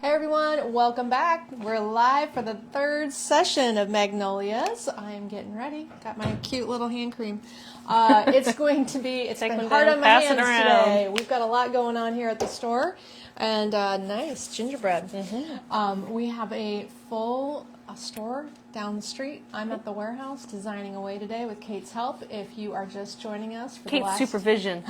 Hey everyone, welcome back. We're live for the third session of Magnolias. I am getting ready. Got my cute little hand cream. It's been hard on my hands today. We've got a lot going on here at the store. And nice gingerbread. We have a full store down the street. I'm at the warehouse designing away today with Kate's help. If you are just joining us for Kate's supervision.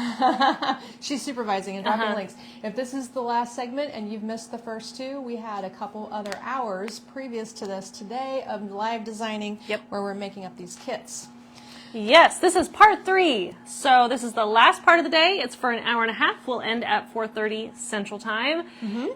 She's supervising and dropping links. If this is the last segment and you've missed the first two, we had a couple other hours previous to this today of live designing where we're making up these kits. Yes, this is part 3. So this is the last part of the day. It's for an hour and a half. We'll end at 4:30 Central Time.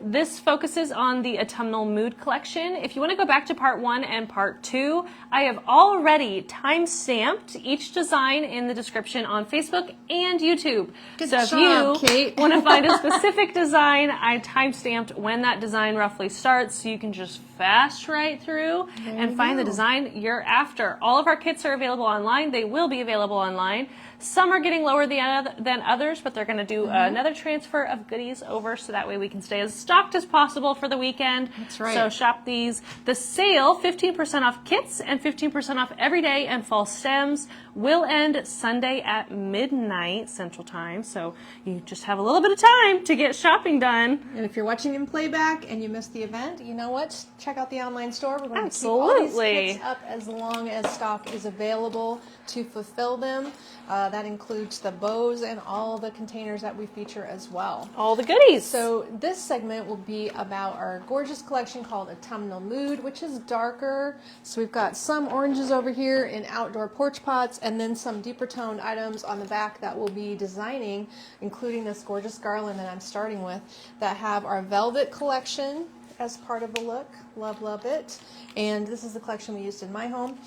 This focuses on the autumnal mood collection. If you want to go back to part 1 and part 2, I have already time-stamped each design in the description on Facebook and YouTube. Good so job, if you want to find a specific design, I time-stamped when that design roughly starts, so you can just fast right through and find the design you're after. All of our kits are available online. They will be available online. Some are getting lower than others, but they're going to do another transfer of goodies over so that way we can stay as stocked as possible for the weekend. That's right. So shop these. The sale, 15% off kits and 15% off everyday and fall stems, will end Sunday at midnight Central Time. So you just have a little bit of time to get shopping done. And if you're watching in playback and you missed the event, you know what? Check out the online store. We're going to keep all these kits up as long as stock is available to fulfill them. That includes the bows and all the containers that we feature as well. All the goodies. So this segment will be about our gorgeous collection called Autumnal Mood, which is darker. So we've got some oranges over here in outdoor porch pots, and then some deeper toned items on the back that we'll be designing, including this gorgeous garland that I'm starting with, that have our velvet collection as part of the look. Love it. And this is the collection we used in my home.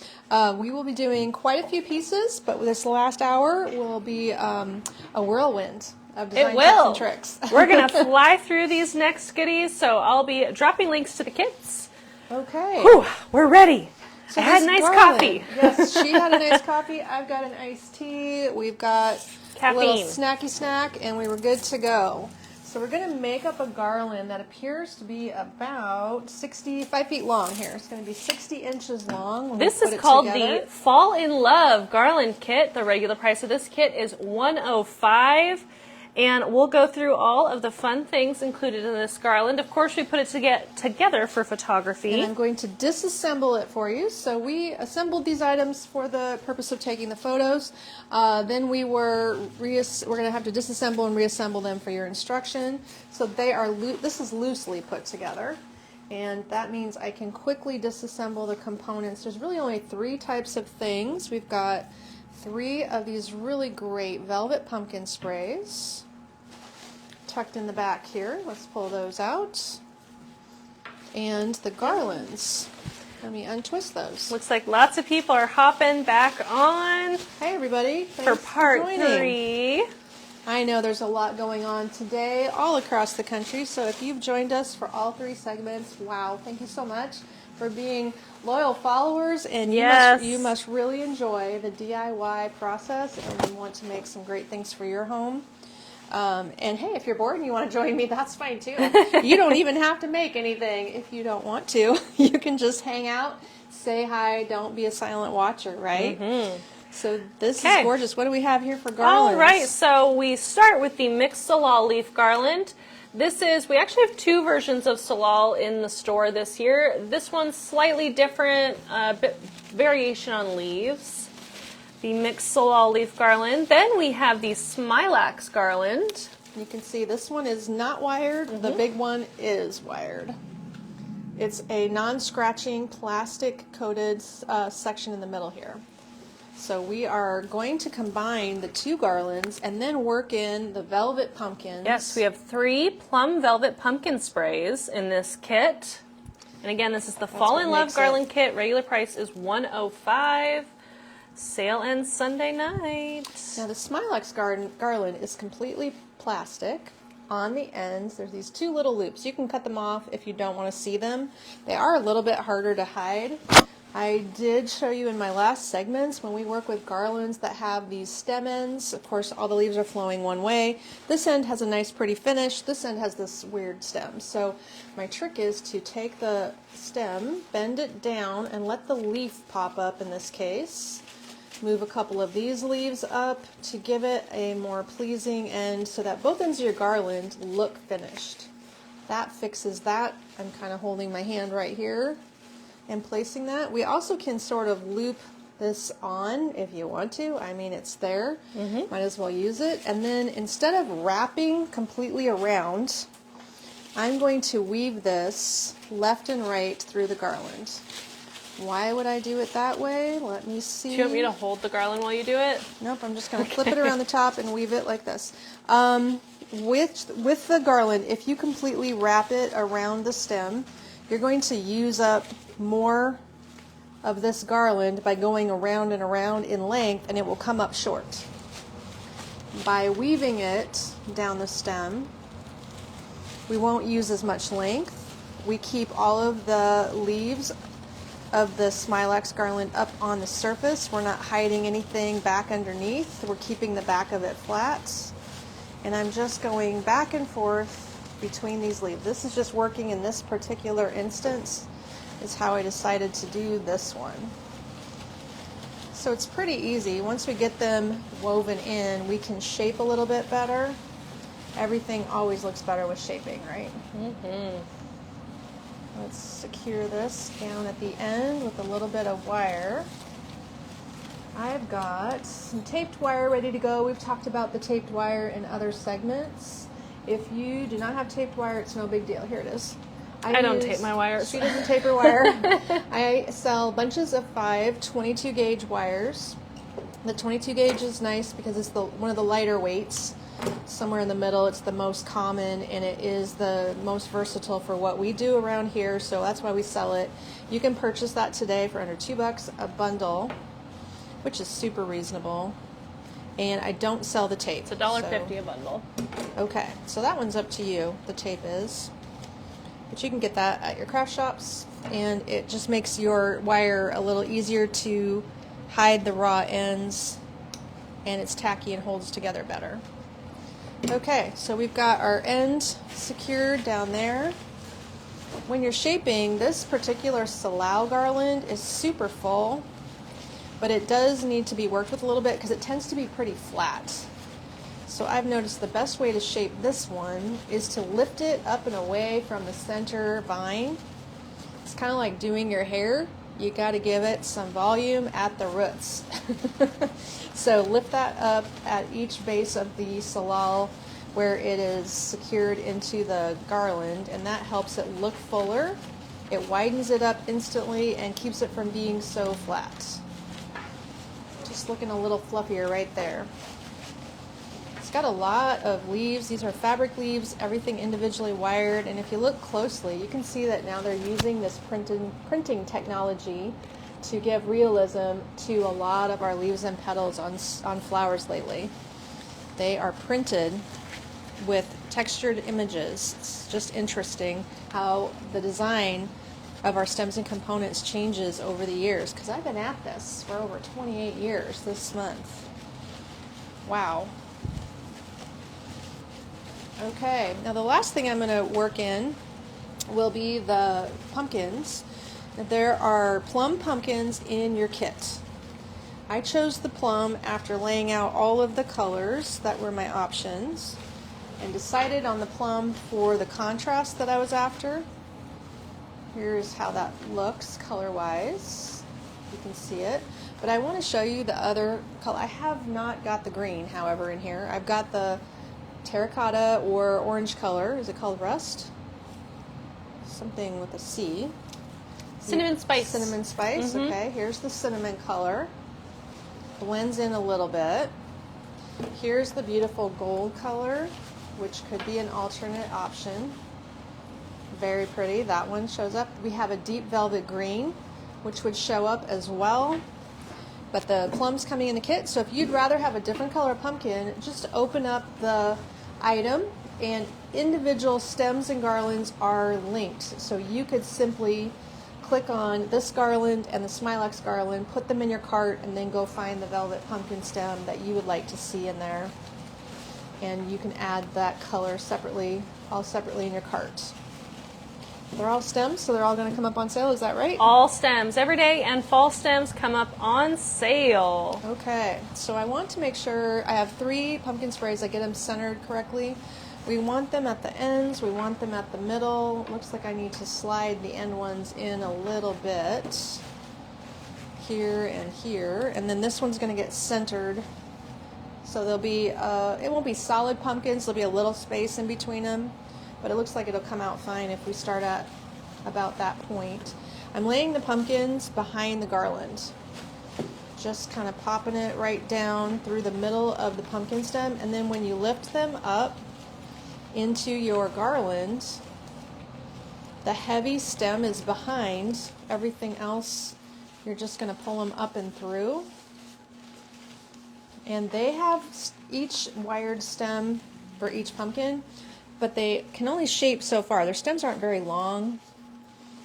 We will be doing quite a few pieces, but this last hour will be a whirlwind of design tips and tricks. We're going to fly through these next goodies, so I'll be dropping links to the kits. Okay. Whew, we're ready. So I had a nice coffee. Yes, she had a nice coffee. I've got an iced tea. We've got caffeine. A little snacky snack, and we were good to go. So we're going to make up a garland that appears to be about 65 feet long here. It's going to be 60 inches long. When this we put is called together. the Fall in Love garland kit. The regular price of this kit is $105. And we'll go through all of the fun things included in this garland. Of course, we put it together for photography. And I'm going to disassemble it for you. So we assembled these items for the purpose of taking the photos. Then we're going to have to disassemble and reassemble them for your instruction. So they are this is loosely put together. And that means I can quickly disassemble the components. There's really only 3 types of things. We've got 3 of these really great velvet pumpkin sprays tucked in the back here. Let's pull those out. And the garlands. Let me untwist those. Looks like lots of people are hopping back on. Hey everybody. For part 3. I know there's a lot going on today all across the country, so if you've joined us for all 3 segments, wow, thank you so much for being loyal followers, and you must really enjoy the DIY process, and you want to make some great things for your home. And hey, if you're bored and you want to join me, that's fine too. You don't even have to make anything if you don't want to. You can just hang out, say hi, don't be a silent watcher, right? So this is gorgeous. What do we have here for garlands? All right, so we start with the mixed salal leaf garland. We actually have 2 versions of salal in the store this year. This one's slightly different, bit variation on leaves. The mixed salal leaf garland. Then we have the smilax garland. You can see this one is not wired. The big one is wired. It's a non-scratching plastic coated section in the middle here. So we are going to combine the 2 garlands and then work in the velvet pumpkins. Yes, we have 3 plum velvet pumpkin sprays in this kit. And again, this is the Fall in Love garland kit. Regular price is $105. Sale ends Sunday night. Now the smilax garland is completely plastic. On the ends, there's these 2 little loops. You can cut them off if you don't want to see them. They are a little bit harder to hide. I did show you in my last segments when we work with garlands that have these stem ends. Of course, all the leaves are flowing one way. This end has a nice pretty finish. This end has this weird stem. So my trick is to take the stem, bend it down, and let the leaf pop up in this case. Move a couple of these leaves up to give it a more pleasing end so that both ends of your garland look finished. That fixes that. I'm kind of holding my hand right here and placing that. We also can sort of loop this on if you want to. I mean, it's there. Might as well use it. And then instead of wrapping completely around, I'm going to weave this left and right through the garland. Why would I do it that way? Let me see. Do you want me to hold the garland while you do it? Nope, I'm just going to flip it around the top and weave it like this. With the garland, if you completely wrap it around the stem, you're going to use up more of this garland by going around and around in length, and it will come up short. By weaving it down the stem, we won't use as much length. We keep all of the leaves of the Smilax garland up on the surface. We're not hiding anything back underneath. We're keeping the back of it flat. And I'm just going back and forth between these leaves. This is just working in this particular instance, is how I decided to do this one. So it's pretty easy. Once we get them woven in, we can shape a little bit better. Everything always looks better with shaping, right? Let's secure this down at the end with a little bit of wire. I've got some taped wire ready to go. We've talked about the taped wire in other segments. If you do not have taped wire, it's no big deal. Here it is. I don't tape my wires. She doesn't tape her wire. I sell bunches of 5 22 gauge wires. The 22 gauge is nice because it's one of the lighter weights. Somewhere in the middle, it's the most common, and it is the most versatile for what we do around here, so that's why we sell it. You can purchase that today for under $2 a bundle, which is super reasonable. And I don't sell the tape. It's $1.50 a bundle. Okay, so that one's up to you, the tape is. But you can get that at your craft shops, and it just makes your wire a little easier to hide the raw ends, and it's tacky and holds together better. Okay, so we've got our end secured down there. When you're shaping, this particular Salal garland is super full, but it does need to be worked with a little bit because it tends to be pretty flat. So I've noticed the best way to shape this one is to lift it up and away from the center vine. It's kind of like doing your hair. You got to give it some volume at the roots. So lift that up at each base of the salal where it is secured into the garland, and that helps it look fuller. It widens it up instantly and keeps it from being so flat. Just looking a little fluffier right there. It's got a lot of leaves. These are fabric leaves, everything individually wired, and if you look closely, you can see that now they're using this printing technology to give realism to a lot of our leaves and petals on flowers lately. They are printed with textured images. It's just interesting how the design of our stems and components changes over the years, because I've been at this for over 28 years this month. Wow. Okay, now the last thing I'm going to work in will be the pumpkins. There are plum pumpkins in your kit. I chose the plum after laying out all of the colors that were my options and decided on the plum for the contrast that I was after. Here's how that looks color-wise. You can see it. But I want to show you the other color. I have not got the green, however, in here. I've got the terracotta or orange color. Is it called rust? Something with a C. Cinnamon spice. Cinnamon spice, okay. Here's the cinnamon color. Blends in a little bit. Here's the beautiful gold color, which could be an alternate option. Very pretty. That one shows up. We have a deep velvet green, which would show up as well. But the plum's coming in the kit, so if you'd rather have a different color pumpkin, just open up the item, and individual stems and garlands are linked. So you could simply click on this garland and the Smilex garland, put them in your cart, and then go find the velvet pumpkin stem that you would like to see in there. And you can add that color separately, all separately in your cart. They're all stems, so they're all going to come up on sale, is that right? All stems, everyday and fall stems come up on sale. Okay, so I want to make sure I have 3 pumpkin sprays. I get them centered correctly. We want them at the ends, we want them at the middle. Looks like I need to slide the end ones in a little bit. Here and here. And then this one's going to get centered. So there'll be, it won't be solid pumpkins, there'll be a little space in between them. But it looks like it'll come out fine if we start at about that point. I'm laying the pumpkins behind the garland. Just kind of popping it right down through the middle of the pumpkin stem. And then when you lift them up into your garland, the heavy stem is behind. Everything else, you're just going to pull them up and through. And they have each wired stem for each pumpkin, but they can only shape so far. Their stems aren't very long,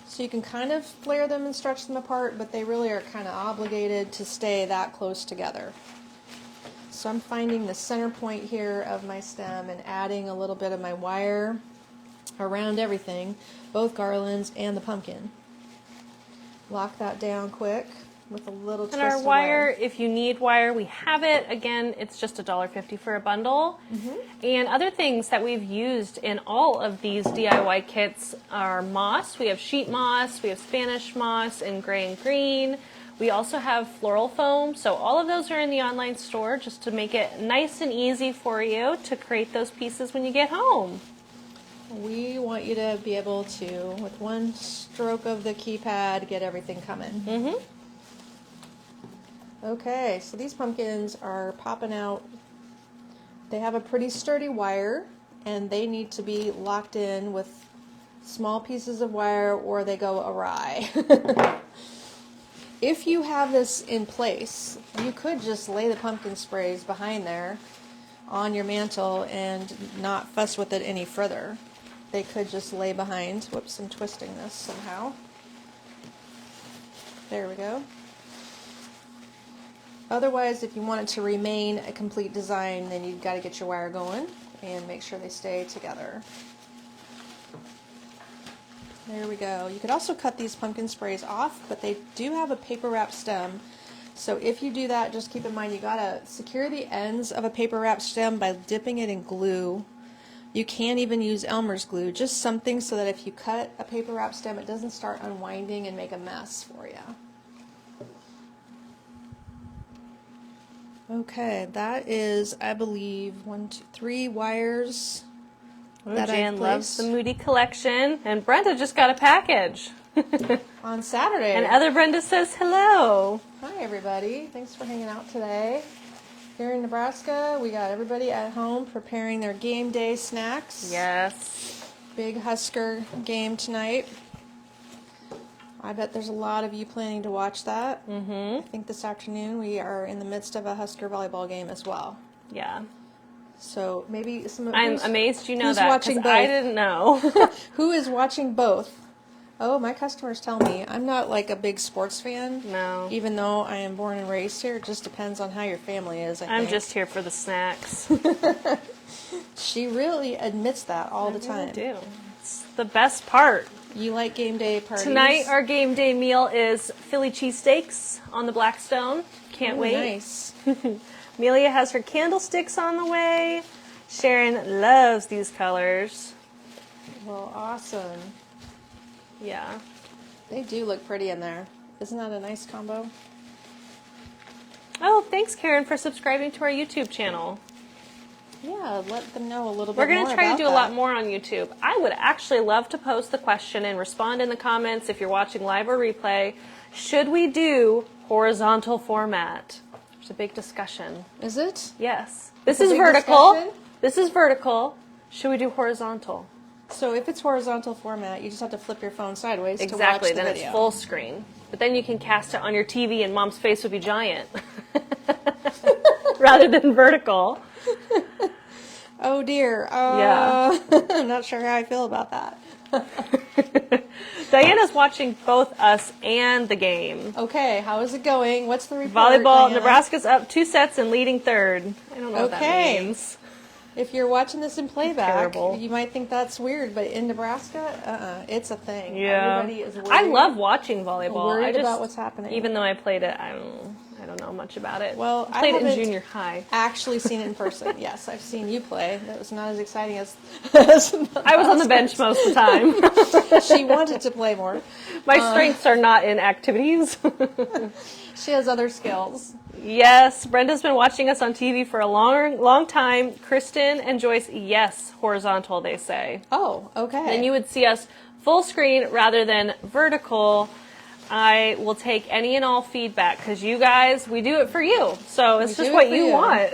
so you can kind of flare them and stretch them apart, but they really are kind of obligated to stay that close together. So I'm finding the center point here of my stem and adding a little bit of my wire around everything, both garlands and the pumpkin. Lock that down quick with a little twist And our of wire, if you need wire, we have it. Again, it's just $1.50 for a bundle. And other things that we've used in all of these DIY kits are moss. We have sheet moss, we have Spanish moss in gray and green. We also have floral foam. So all of those are in the online store just to make it nice and easy for you to create those pieces when you get home. We want you to be able to, with one stroke of the keypad, get everything coming. Okay, so these pumpkins are popping out. They have a pretty sturdy wire, and they need to be locked in with small pieces of wire or they go awry. If you have this in place, you could just lay the pumpkin sprays behind there on your mantle and not fuss with it any further. They could just lay behind. Whoops, I'm twisting this somehow. There we go. Otherwise, if you want it to remain a complete design, then you've got to get your wire going and make sure they stay together. There we go. You could also cut these pumpkin sprays off, but they do have a paper wrap stem. So if you do that, just keep in mind you got to secure the ends of a paper wrap stem by dipping it in glue. You can even use Elmer's glue, just something so that if you cut a paper wrap stem, it doesn't start unwinding and make a mess for you. Okay, that is, I believe, 1, 2, 3 wires. Jan loves the Moody collection, and Brenda just got a package. On Saturday. And other Brenda says hello. Hi, everybody. Thanks for hanging out today. Here in Nebraska, we got everybody at home preparing their game day snacks. Yes. Big Husker game tonight. I bet there's a lot of you planning to watch that. I think this afternoon we are in the midst of a Husker volleyball game as well. Yeah. So maybe some of I'm amazed you know who's that, watching 'cause both? I didn't know. Who is watching both? Oh, my customers tell me. I'm not like a big sports fan. No. Even though I am born and raised here, it just depends on how your family is, I I'm think. just here for the snacks. She really admits that all the I time. do. It's the best part. You like game day parties? Tonight, our game day meal is Philly cheesesteaks on the Blackstone. Can't wait. Nice. Amelia has her candlesticks on the way. Sharon loves these colors. Well, awesome. Yeah. They do look pretty in there. Isn't that a nice combo? Oh, thanks, Karen, for subscribing to our YouTube channel. Yeah, let them know a little bit We're more going to try to about do a lot more on YouTube. I would actually love to post the question and respond in the comments if you're watching live or replay. Should we do horizontal format? There's a big discussion. Is it? Yes. This It's is a big vertical. discussion? This is vertical. Should we do horizontal? So if it's horizontal format, you just have to flip your phone sideways to Exactly. watch the Then video. it's full screen. But then you can cast it on your TV and Mom's face would be giant. Rather than vertical. Oh dear. Yeah. I'm not sure how I feel about that. Diana's watching both us and the game. Okay, how is it going? What's the report, Volleyball, Diana? Nebraska's up 2 sets and leading third. I don't know what that means. If you're watching this in playback, Terrible. you might think that's weird, but in Nebraska, it's a thing. Yeah. Everybody is worried. I love watching volleyball. Worried about what's happening. Even though I played it, I don't know much about it. Well, I played it in haven't junior high. actually seen it in person. Yes, I've seen you play. That was not as exciting as I was on the bench most of the time. She wanted to play more. My strengths are not in activities. She has other skills. Yes, Brenda's been watching us on TV for a long time. Kristen and Joyce, yes, horizontal, they say. Oh, okay. Then you would see us full screen rather than vertical. I will take any and all feedback because you guys, we do it for you. So it's just what you want.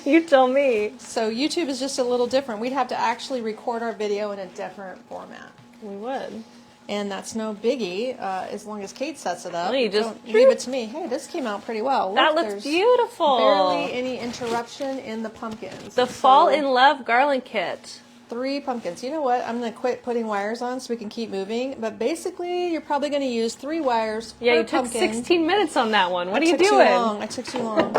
You tell me. So YouTube is just a little different. We'd have to actually record our video in a different format. We would. And that's no biggie, as long as Kate sets it up. Well, you just don't leave it to me. Hey, this came out pretty well. Look, That looks there's beautiful. barely any interruption in the pumpkins. The Fall in Love garland kit. 3 pumpkins. You know what? I'm going to quit putting wires on so we can keep moving. But basically, you're probably going to use 3 wires per Yeah, you pumpkin. took 16 minutes on that one. What are you Too doing? long. I took too long.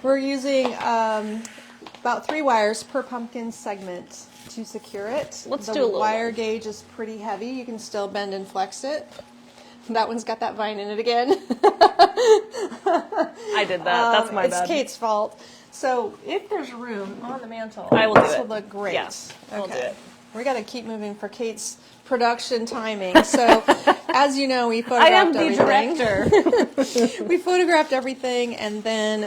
We're using about 3 wires per pumpkin segment to secure it. Let's the do a little wire more. gauge is pretty heavy. You can still bend and flex it. That one's got that vine in it again. I did that. That's my it's bad. Kate's fault. So if there's room on the mantle, I will do this it. will look great. Yes, I'll do it. We got to keep moving for Kate's production timing. So, as you know, we I am photographed the everything. director. We photographed everything, and then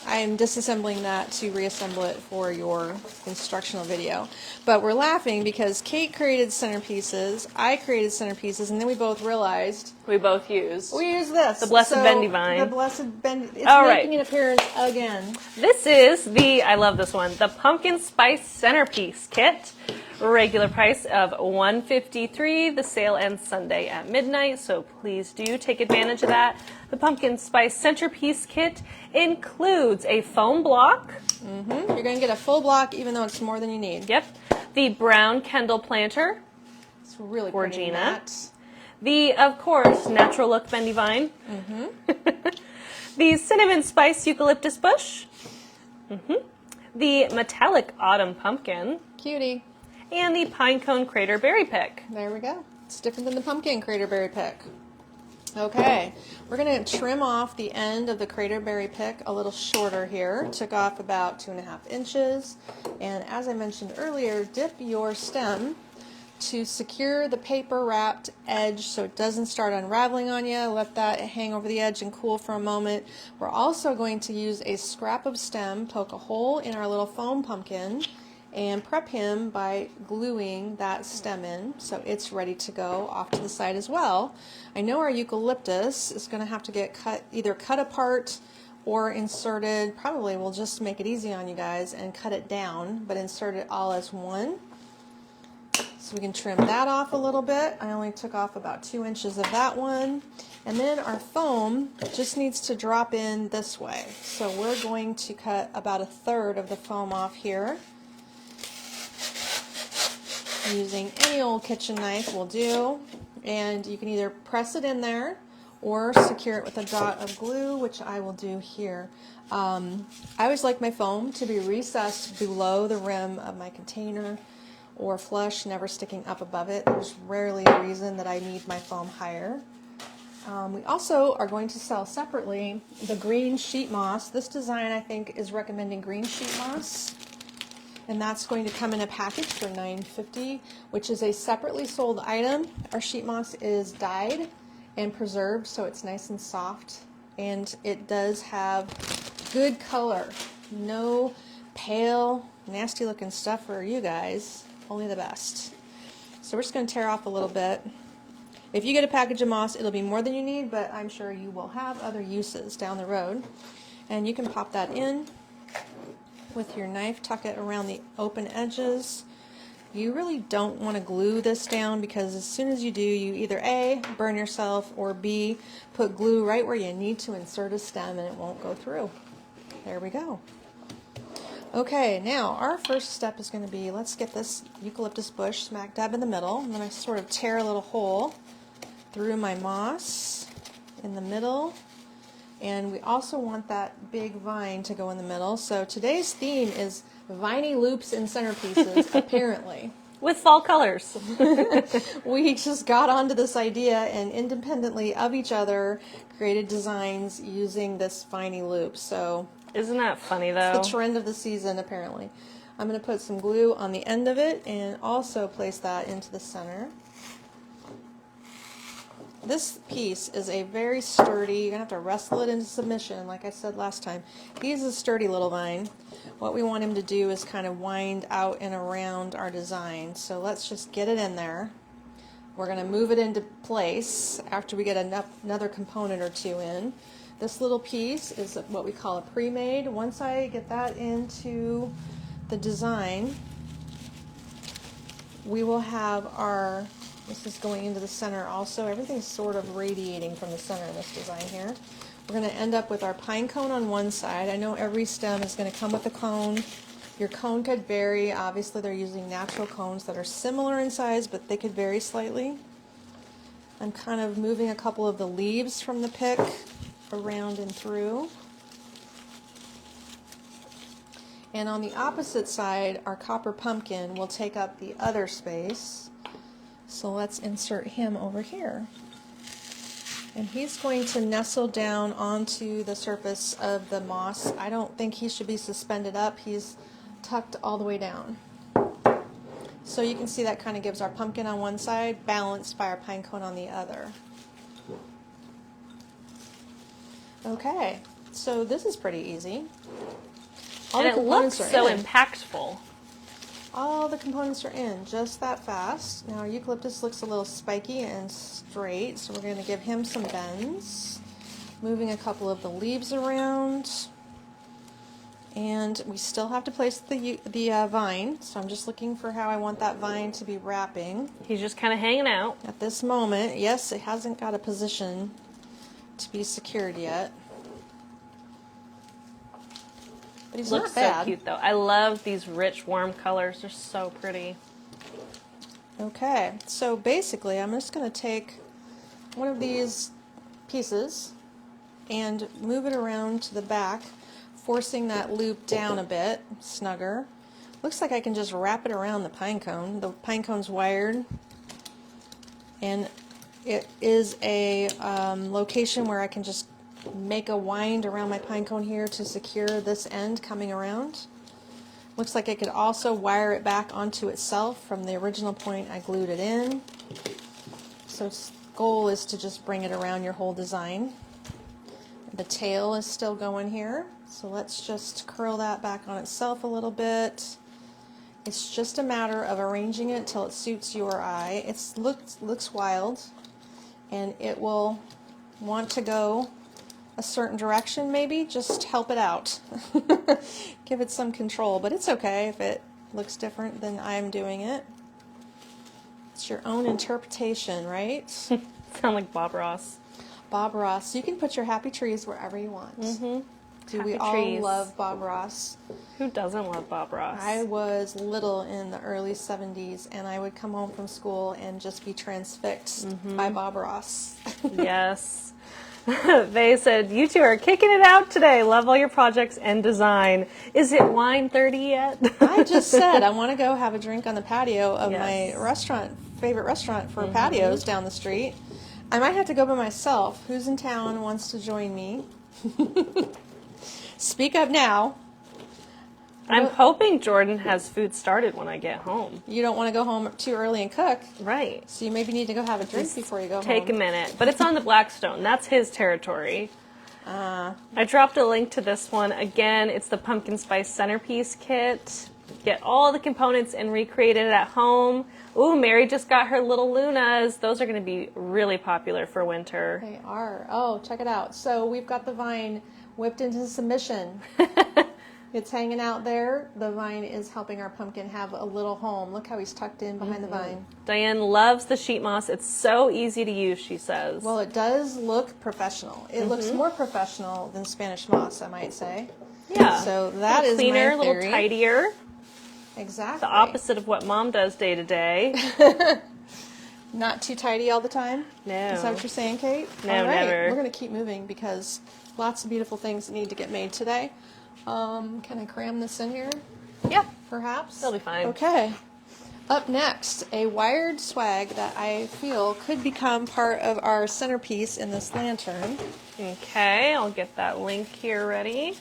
I'm disassembling that to reassemble it for your instructional video. But we're laughing because Kate created centerpieces, I created centerpieces, and then we both realized We both use. we use this. The Blessed So, Bendy Vine. The Blessed Bendy. It's All making right. an appearance again. This is I love this one, the Pumpkin Spice Centerpiece Kit. Regular price of $153. The sale ends Sunday at midnight, so please do take advantage of that. The Pumpkin Spice Centerpiece Kit includes a foam block. You're going to get a full block, even though it's more than you need. Yep. The brown Kendall planter. It's really For pretty Gina. matte. The, of course, natural look bendy vine. The cinnamon spice eucalyptus bush. The metallic autumn pumpkin. Cutie. And the pine cone crater berry pick. There we go. It's different than the pumpkin craterberry pick. Okay, we're going to trim off the end of the craterberry pick a little shorter here. Took off about 2.5 inches. And as I mentioned earlier, dip your stem to secure the paper wrapped edge so it doesn't start unraveling on you. Let that hang over the edge and cool for a moment. We're also going to use a scrap of stem, poke a hole in our little foam pumpkin, and prep him by gluing that stem in so it's ready to go off to the side as well. I know our eucalyptus is going to have to get either cut apart or inserted. Probably we'll just make it easy on you guys and cut it down, but insert it all as one. So we can trim that off a little bit. I only took off about 2 inches of that one. And then our foam just needs to drop in this way. So we're going to cut about 1/3 of the foam off here. Using any old kitchen knife will do, and you can either press it in there or secure it with a dot of glue, which I will do here. I always like my foam to be recessed below the rim of my container or flush, never sticking up above it. There's rarely a reason that I need my foam higher. We also are going to sell separately the green sheet moss. This design, I think, is recommending green sheet moss. And that's going to come in a package for $9.50, which is a separately sold item. Our sheet moss is dyed and preserved, so it's nice and soft. And it does have good color. No pale, nasty looking stuff for you guys. Only the best. So we're just going to tear off a little bit. If you get a package of moss, it'll be more than you need, but I'm sure you will have other uses down the road. And you can pop that in with your knife, tuck it around the open edges. You really don't want to glue this down because as soon as you do, you either A, burn yourself, or B, put glue right where you need to insert a stem and it won't go through. There we go. Okay, now our first step is going to be, let's get this eucalyptus bush smack dab in the middle. I'm going to sort of tear a little hole through my moss in the middle. And we also want that big vine to go in the middle. So today's theme is viney loops and centerpieces, apparently. With fall colors. We just got onto this idea and independently of each other created designs using this viney loop. So isn't that funny though? it's the trend of the season, apparently. I'm going to put some glue on the end of it and also place that into the center. This piece is a very sturdy, you're going to have to wrestle it into submission, like I said last time. He's a sturdy little vine. What we want him to do is kind of wind out and around our design. So let's just get it in there. We're going to move it into place after we get another component or two in. This little piece is what we call a pre-made. Once I get that into the design, we will have our... This is going into the center also. Everything's sort of radiating from the center in this design here. We're going to end up with our pine cone on one side. I know every stem is going to come with a cone. Your cone could vary. Obviously, they're using natural cones that are similar in size, but they could vary slightly. I'm kind of moving a couple of the leaves from the pick around and through. And on the opposite side, our copper pumpkin will take up the other space. So let's insert him over here. And he's going to nestle down onto the surface of the moss. I don't think he should be suspended up. He's tucked all the way down. So you can see that kind of gives our pumpkin on one side, balanced by our pine cone on the other. Okay, so this is pretty easy. And it looks so impactful. All the components are in just that fast. Now our eucalyptus looks a little spiky and straight, so we're going to give him some bends. Moving a couple of the leaves around. And we still have to place the vine, so I'm just looking for how I want that vine to be wrapping. He's just kind of hanging out. At this moment, yes, it hasn't got a position to be secured yet. But he's Looks not bad. so cute though. I love these rich, warm colors. They're so pretty. Okay, so basically I'm just going to take one of these pieces and move it around to the back, forcing that loop down a bit, snugger. Looks like I can just wrap it around the pine cone. The pine cone's wired, and it is a location where I can just make a wind around my pine cone here to secure this end coming around. Looks like I could also wire it back onto itself from the original point I glued it in. So goal is to just bring it around your whole design. The tail is still going here, so let's just curl that back on itself a little bit. It's just a matter of arranging it till it suits your eye. It looks wild, and it will want to go a certain direction maybe. Just help it out. Give it some control, but it's okay if it looks different than I'm doing it. It's your own interpretation, right? Sound like Bob Ross. Bob Ross. You can put your happy trees wherever you want. Mm-hmm. Do Happy we all trees. love Bob Ross? Who doesn't love Bob Ross? I was little in the early 70s, and I would come home from school and just be transfixed by Bob Ross. Yes. They said, you two are kicking it out today. Love all your projects and design. Is it wine 30 yet? I just said I want to go have a drink on the patio of Yes. my favorite restaurant for patios down the street. I might have to go by myself. Who's in town wants to join me? Speak up now. I'm hoping Jordan has food started when I get home. You don't want to go home too early and cook, Right. so you maybe need to go have a drink before you go Take a home. minute. But it's on the Blackstone. That's his territory. I dropped a link to this one. Again, it's the pumpkin spice centerpiece kit. Get all the components and recreate it at home. Ooh, Mary just got her little Lunas. Those are going to be really popular for winter. They are. Oh, check it out. So we've got the vine whipped into submission. It's hanging out there. The vine is helping our pumpkin have a little home. Look how he's tucked in behind the vine. Diane loves the sheet moss. It's so easy to use, she says. Well, it does look professional. It looks more professional than Spanish moss, I might say. Yeah. So that is cleaner, my a little theory. tidier. Exactly. The opposite of what Mom does day to day. Not too tidy all the time? No. Is that what you're saying, Kate? No, all right. never. We're going to keep moving because lots of beautiful things need to get made today. Can I cram this in here? Yeah. Perhaps? That'll be fine. Okay. Up next, a wired swag that I feel could become part of our centerpiece in this lantern. Okay, I'll get that link here ready.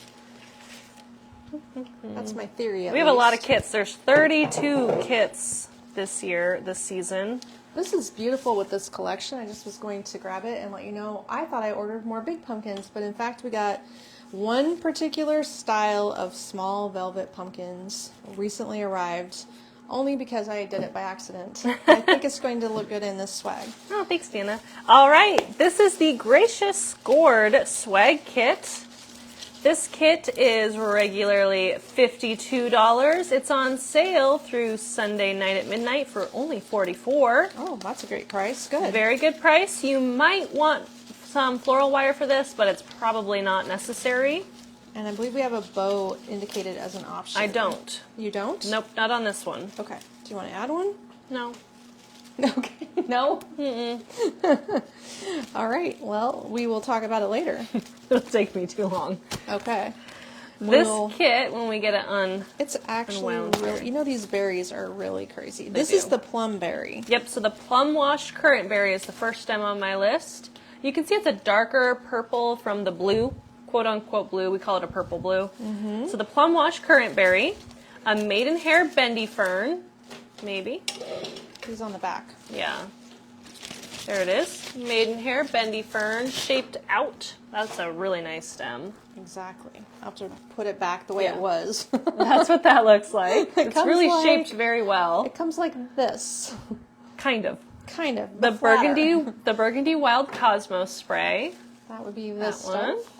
That's my theory. We have a lot of kits. There's 32 kits this season. This is beautiful with this collection. I just was going to grab it and let you know. I thought I ordered more big pumpkins, but in fact we got one particular style of small velvet pumpkins recently arrived, only because I did it by accident. I think it's going to look good in this swag. Oh, thanks, Dana. All right, this is the Gracious Gourd Swag Kit. This kit is regularly $52. It's on sale through Sunday night at midnight for only $44. Oh, that's a great price. Good. Very good price. You might want some floral wire for this, but it's probably not necessary. And I believe we have a bow indicated as an option. I don't. You don't? Nope, not on this one. Okay. Do you want to add one? No. Okay. No? All right. Well, we will talk about it later. It'll take me too long. Okay. This kit, when we get it It's actually unwound. really, you know, these berries are really crazy. They This do. is the plum berry. Yep, so the plum wash currant berry is the first stem on my list. You can see it's a darker purple from the blue, quote unquote blue. We call it a purple blue. Mm-hmm. So the plum wash currant berry, a maidenhair bendy fern, maybe. He's on the back. Yeah. There it is. Maidenhair bendy fern shaped out. That's a really nice stem. Exactly. I'll have to put it back the way Yeah. it was. That's what that looks like. It's comes really like- shaped very well. It comes like this. Kind of. Kind of. The but flatter. burgundy wild cosmos spray. That would be That this one. stuff.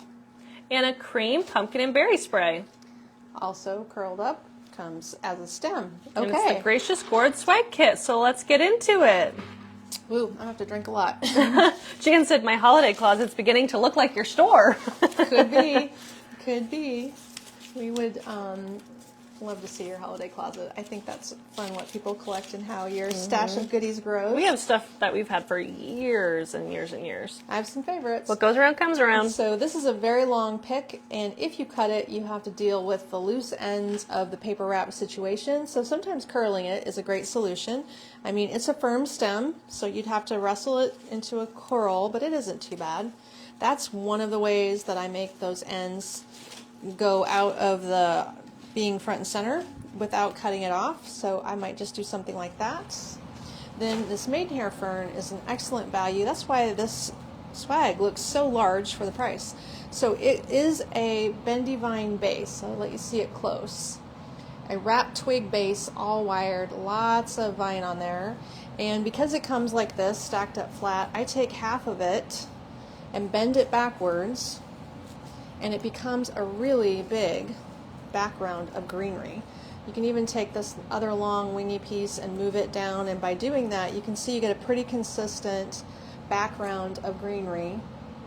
And a cream pumpkin and berry spray. Also curled up. Comes as a stem. And it's Okay. the Gracious Gourd Swag Kit, so let's get into it. Ooh, I'm gonna have to drink a lot. Jan said, my holiday closet's beginning to look like your store. Could be. Could be. We would love to see your holiday closet. I think that's fun what people collect and how your stash of goodies grows. We have stuff that we've had for years and years and years. I have some favorites. What goes around comes around. So this is a very long pick, and if you cut it, you have to deal with the loose ends of the paper wrap situation. So sometimes curling it is a great solution. I mean, it's a firm stem, so you'd have to wrestle it into a curl, but it isn't too bad. That's one of the ways that I make those ends go out of the being front and center without cutting it off. So I might just do something like that. Then this maidenhair fern is an excellent value. That's why this swag looks so large for the price. So it is a bendy vine base. I'll let you see it close. A wrapped twig base, all wired, lots of vine on there. And because it comes like this, stacked up flat, I take half of it and bend it backwards, and it becomes a really big background of greenery. You can even take this other long wingy piece and move it down, and by doing that you can see you get a pretty consistent background of greenery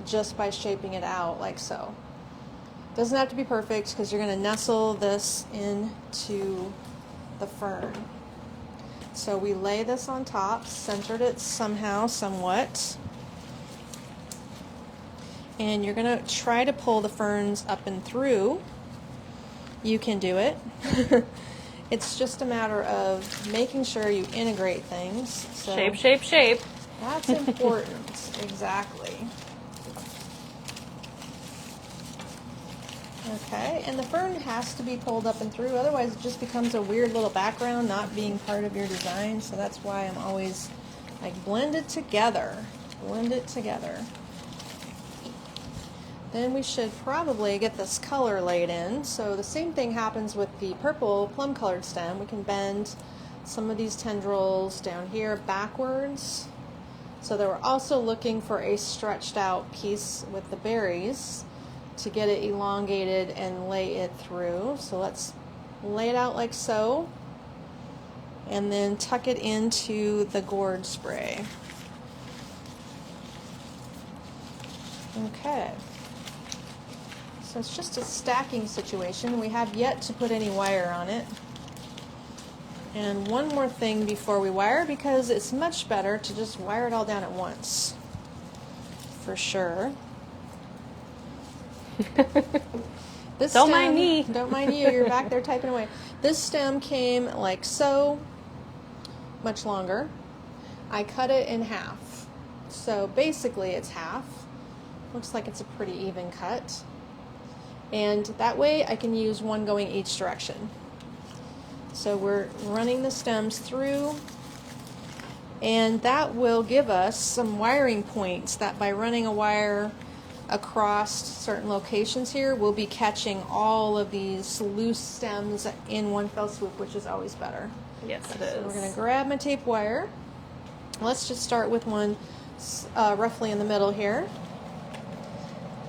just by shaping it out like so. Doesn't have to be perfect because you're going to nestle this into the fern. So we lay this on top, centered it somehow, somewhat. And you're going to try to pull the ferns up and through. You can do it. It's just a matter of making sure you integrate things. So Shape, shape, shape. that's important. Exactly. Okay, and the fern has to be pulled up and through, otherwise it just becomes a weird little background, not being part of your design. So that's why I'm always like blend it together. Blend it together. Then we should probably get this color laid in. So the same thing happens with the purple plum colored stem. We can bend some of these tendrils down here backwards. So that we're also looking for a stretched out piece with the berries to get it elongated and lay it through. So let's lay it out like so, and then tuck it into the gourd spray. Okay. So it's just a stacking situation. We have yet to put any wire on it. And one more thing before we wire, because it's much better to just wire it all down at once. For sure. This Don't stem, mind me. Don't mind you. You're back there typing away. This stem came like so, much longer. I cut it in half. So basically it's half. Looks like it's a pretty even cut. And that way I can use one going each direction. So we're running the stems through, and that will give us some wiring points that by running a wire across certain locations here, we'll be catching all of these loose stems in one fell swoop, which is always better. Yes, it is. So we're going to grab my tape wire. Let's just start with one roughly in the middle here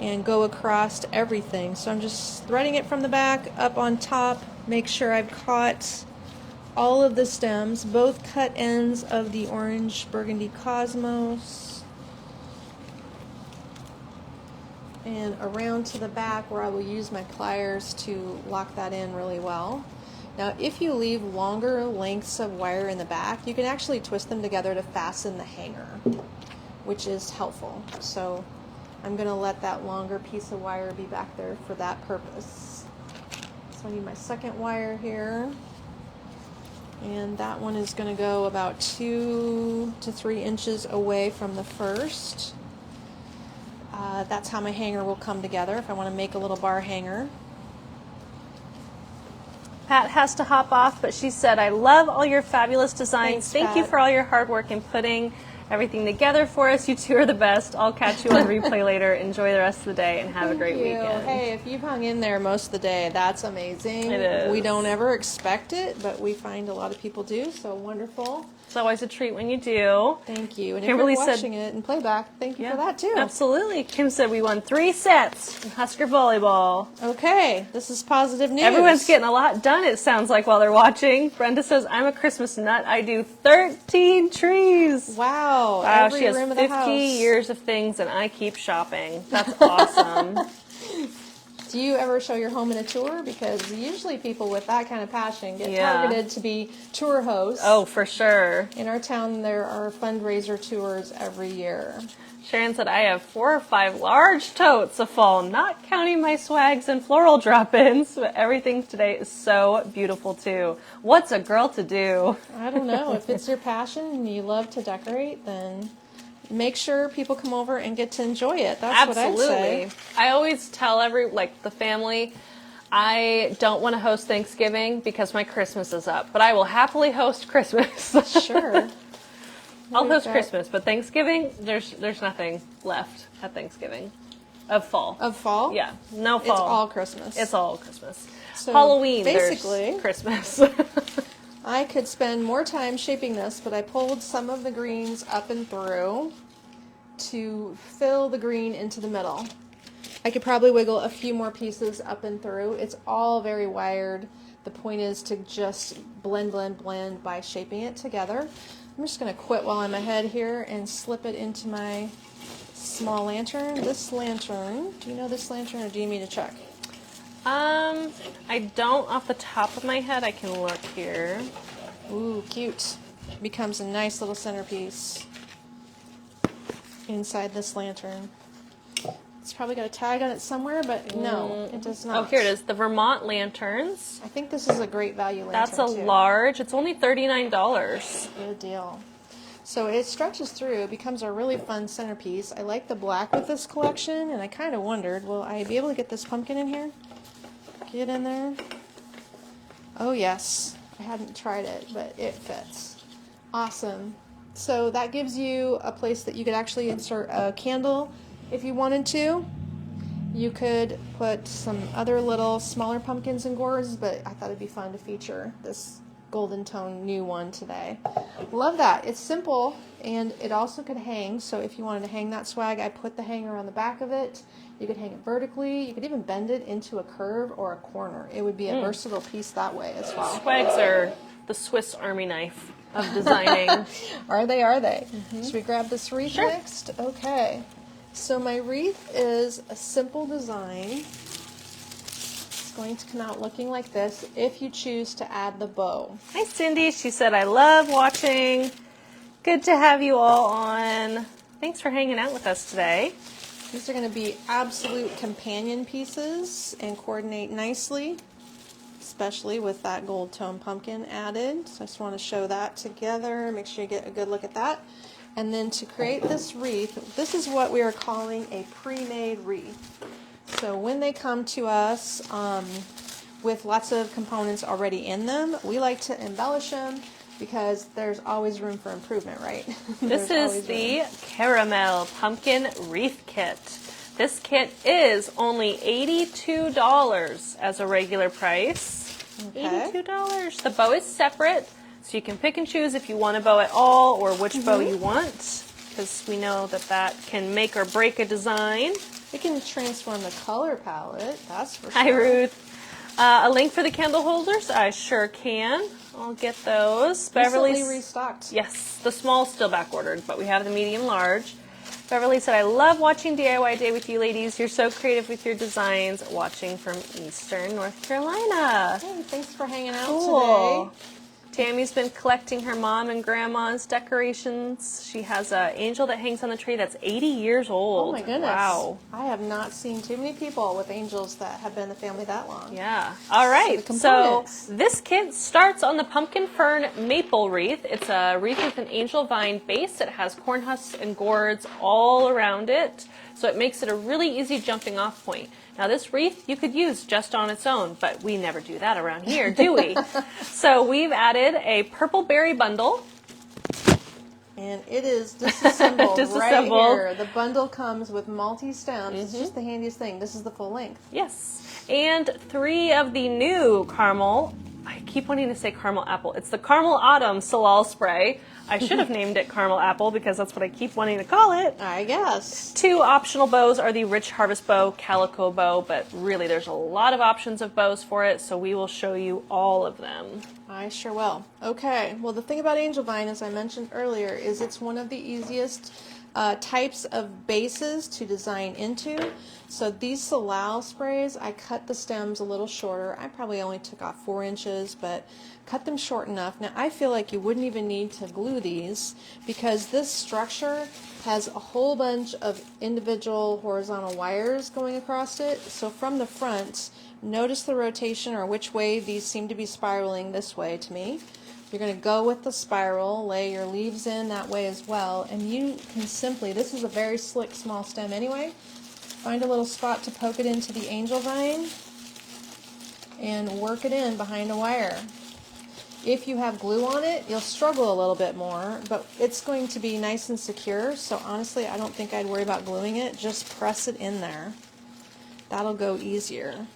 and go across everything. So I'm just threading it from the back up on top. Make sure I've caught all of the stems, both cut ends of the orange burgundy cosmos, and around to the back where I will use my pliers to lock that in really well. Now if you leave longer lengths of wire in the back, you can actually twist them together to fasten the hanger, which is helpful. So I'm going to let that longer piece of wire be back there for that purpose. So I need my second wire here, and that one is going to go about 2 to 3 inches away from the first. That's how my hanger will come together if I want to make a little bar hanger. Pat has to hop off, but she said, I love all your fabulous designs. Thanks, Thank you Pat. for all your hard work in putting everything together for us. You two are the best. I'll catch you on replay later. Enjoy the rest of the day and have a great Thank you. weekend. Hey, if you've hung in there most of the day, that's amazing. It is. We don't ever expect it, but we find a lot of people do, so wonderful. It's always a treat when you do. Thank you. And Kimberly if you're said- watching it in playback, thank you for that too. Absolutely. Kim said we won 3 sets in Husker volleyball. Okay, this is positive news. Everyone's getting a lot done, it sounds like, while they're watching. Brenda says, I'm a Christmas nut. I do 13 trees. Wow. Wow, every she has room of 50 the house. years of things, and I keep shopping. That's awesome. Do you ever show your home in a tour? Because usually people with that kind of passion get Yeah. targeted to be tour hosts. Oh, for sure. In our town, there are fundraiser tours every year. Sharon said, I have 4 or 5 large totes of fall, not counting my swags and floral drop-ins, but everything today is so beautiful, too. What's a girl to do? I don't know. If it's your passion and you love to decorate, then make sure people come over and get to enjoy it. That's Absolutely. what I'd say. I always tell the family, I don't want to host Thanksgiving because my Christmas is up, but I will happily host Christmas. Sure. I'll We've host got- Christmas, but Thanksgiving, there's nothing left at Thanksgiving. Of fall. Of fall? Yeah, no fall. It's all Christmas. It's all Christmas. So Halloween, basically, there's Christmas. I could spend more time shaping this, but I pulled some of the greens up and through to fill the green into the middle. I could probably wiggle a few more pieces up and through. It's all very wired. The point is to just blend by shaping it together. I'm just going to quit while I'm ahead here and slip it into my small lantern. This lantern, do you know this lantern, or do you need me to check? I don't off the top of my head. I can look here. Ooh, cute. Becomes a nice little centerpiece inside this lantern. It's probably got a tag on it somewhere, but no, it does not. Oh, here it is. The Vermont Lanterns. I think this is a great value lantern. That's a too. large. It's only $39. Good deal. So it stretches through, becomes a really fun centerpiece. I like the black with this collection, and I kind of wondered, will I be able to get this pumpkin in here? Get in there. Oh yes, I hadn't tried it, but it fits. Awesome. So that gives you a place that you could actually insert a candle if you wanted to. You could put some other little smaller pumpkins and gourds, but I thought it'd be fun to feature this golden tone new one today. Love that. It's simple, and it also could hang. So if you wanted to hang that swag, I put the hanger on the back of it. You could hang it vertically. You could even bend it into a curve or a corner. It would be a versatile piece that way as well. Swags are the Swiss Army knife of designing. Are they? Are they? Should we grab this wreath next? Okay. So my wreath is a simple design. It's going to come out looking like this if you choose to add the bow. Hi, Cindy. She said, I love watching. Good to have you all on. Thanks for hanging out with us today. These are going to be absolute companion pieces and coordinate nicely, especially with that gold tone pumpkin added. So I just want to show that together. Make sure you get a good look at that. And then to create this wreath, this is what we are calling a pre-made wreath. So when they come to us with lots of components already in them, we like to embellish them because there's always room for improvement, right? This is the Caramel Pumpkin Wreath Kit. This kit is only $82 as a regular price. Okay. $82. The bow is separate, so you can pick and choose if you want a bow at all or which bow you want, because we know that that can make or break a design. It can transform the color palette, that's for sure. Hi, Ruth. A link for the candle holders? I sure can. I'll get those. Recently restocked. Yes, the small still back ordered, but we have the medium large. Beverly said, I love watching DIY Day with you ladies. You're so creative with your designs. Watching from Eastern North Carolina. Hey, thanks for hanging out Cool. today. Tammy's been collecting her mom and grandma's decorations. She has an angel that hangs on the tree that's 80 years old. Oh my goodness. Wow. I have not seen too many people with angels that have been in the family that long. Yeah. All right. So the So components. this kit starts on the pumpkin fern maple wreath. It's a wreath with an angel vine base. It has corn husks and gourds all around it. So it makes it a really easy jumping off point. Now this wreath you could use just on its own, but we never do that around here, do we? So we've added a purple berry bundle. And it is disassembled, Disassembled. right here. The bundle comes with multi-stems. It's just the handiest thing. This is the full length. Yes. And 3 of the new caramel, I keep wanting to say caramel apple. It's the Caramel Autumn Solal Spray. I should have named it caramel apple because that's what I keep wanting to call it. I guess. 2 optional bows are the Rich Harvest Bow, Calico Bow, but really there's a lot of options of bows for it, so we will show you all of them. I sure will. Okay, well the thing about angel vine, as I mentioned earlier, is it's one of the easiest types of bases to design into. So these Solal sprays, I cut the stems a little shorter. I probably only took off 4 inches, but cut them short enough. Now I feel like you wouldn't even need to glue these because this structure has a whole bunch of individual horizontal wires going across it. So from the front, notice the rotation or which way these seem to be spiraling this way to me. You're going to go with the spiral, lay your leaves in that way as well, and you can simply, this is a very slick small stem anyway, find a little spot to poke it into the angel vine and work it in behind a wire. If you have glue on it, you'll struggle a little bit more, but it's going to be nice and secure, so honestly I don't think I'd worry about gluing it. Just press it in there. That'll go easier.